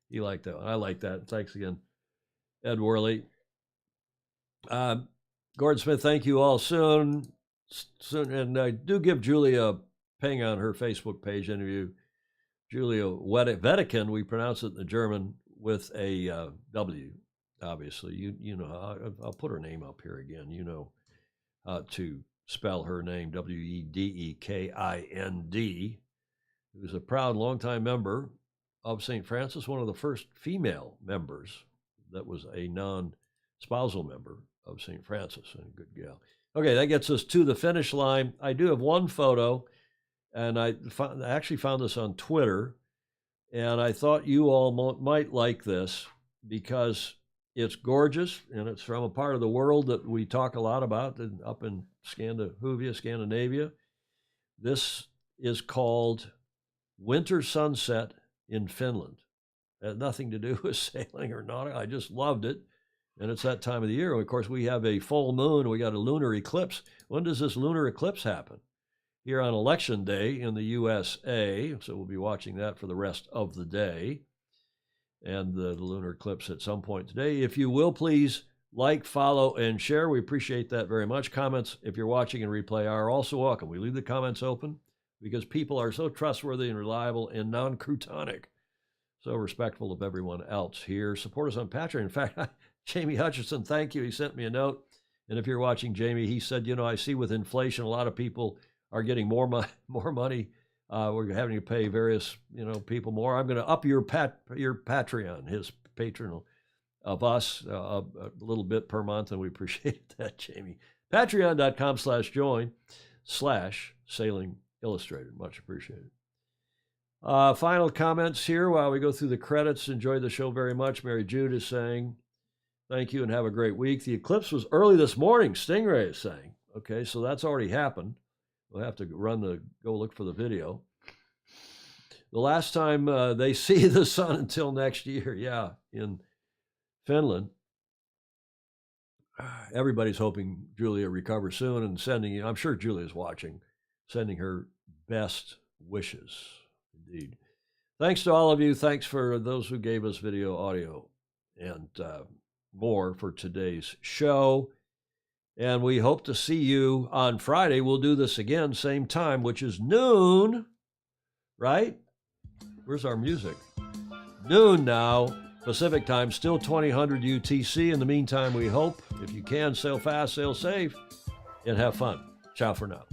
You like that one. I like that. Thanks again, Ed Worley. Gordon Smith, thank you all soon. And do give Julia a ping on her Facebook page interview. Julia Wedekind, we pronounce it in the German with a W. Obviously, you know, I'll put her name up here again. You know how to spell her name, Wedekind, who's a proud longtime member of St. Francis, one of the first female members that was a non-spousal member of St. Francis, and a good gal. Okay, that gets us to the finish line. I do have one photo, and I actually found this on Twitter, and I thought you all might like this because it's gorgeous, and it's from a part of the world that we talk a lot about up in Scandinavia. This is called Winter Sunset in Finland. It had nothing to do with sailing or nautical. I just loved it, and it's that time of the year. And of course, we have a full moon. We got a lunar eclipse. When does this lunar eclipse happen? Here on Election Day in the USA, so we'll be watching that for the rest of the day. And the lunar eclipse at some point today. If you will, please like, follow, and share. We appreciate that very much. Comments, if you're watching in replay, are also welcome. We leave the comments open because people are so trustworthy and reliable and non-croutonic, so respectful of everyone else here. Support us on Patreon. In fact, Jamie Hutchison, thank you. He sent me a note. And if you're watching, Jamie, he said, you know, I see with inflation, a lot of people are getting more money. We're having to pay various, people more. I'm going to up your Patreon, his patron of us, a little bit per month, and we appreciate that, Jamie. Patreon.com/join/Sailing Illustrated. Much appreciated. Final comments here while we go through the credits. Enjoyed the show very much. Mary Jude is saying, thank you and have a great week. The eclipse was early this morning, Stingray is saying. Okay, so that's already happened. We'll have to go look for the video. The last time they see the sun until next year, yeah, in Finland. Everybody's hoping Julia recovers soon and I'm sure Julia's watching, sending her best wishes. Indeed. Thanks to all of you. Thanks for those who gave us video, audio, and more for today's show. And we hope to see you on Friday. We'll do this again, same time, which is noon, right? Where's our music? Noon now, Pacific time, still 2000 UTC. In the meantime, we hope, if you can, sail fast, sail safe, and have fun. Ciao for now.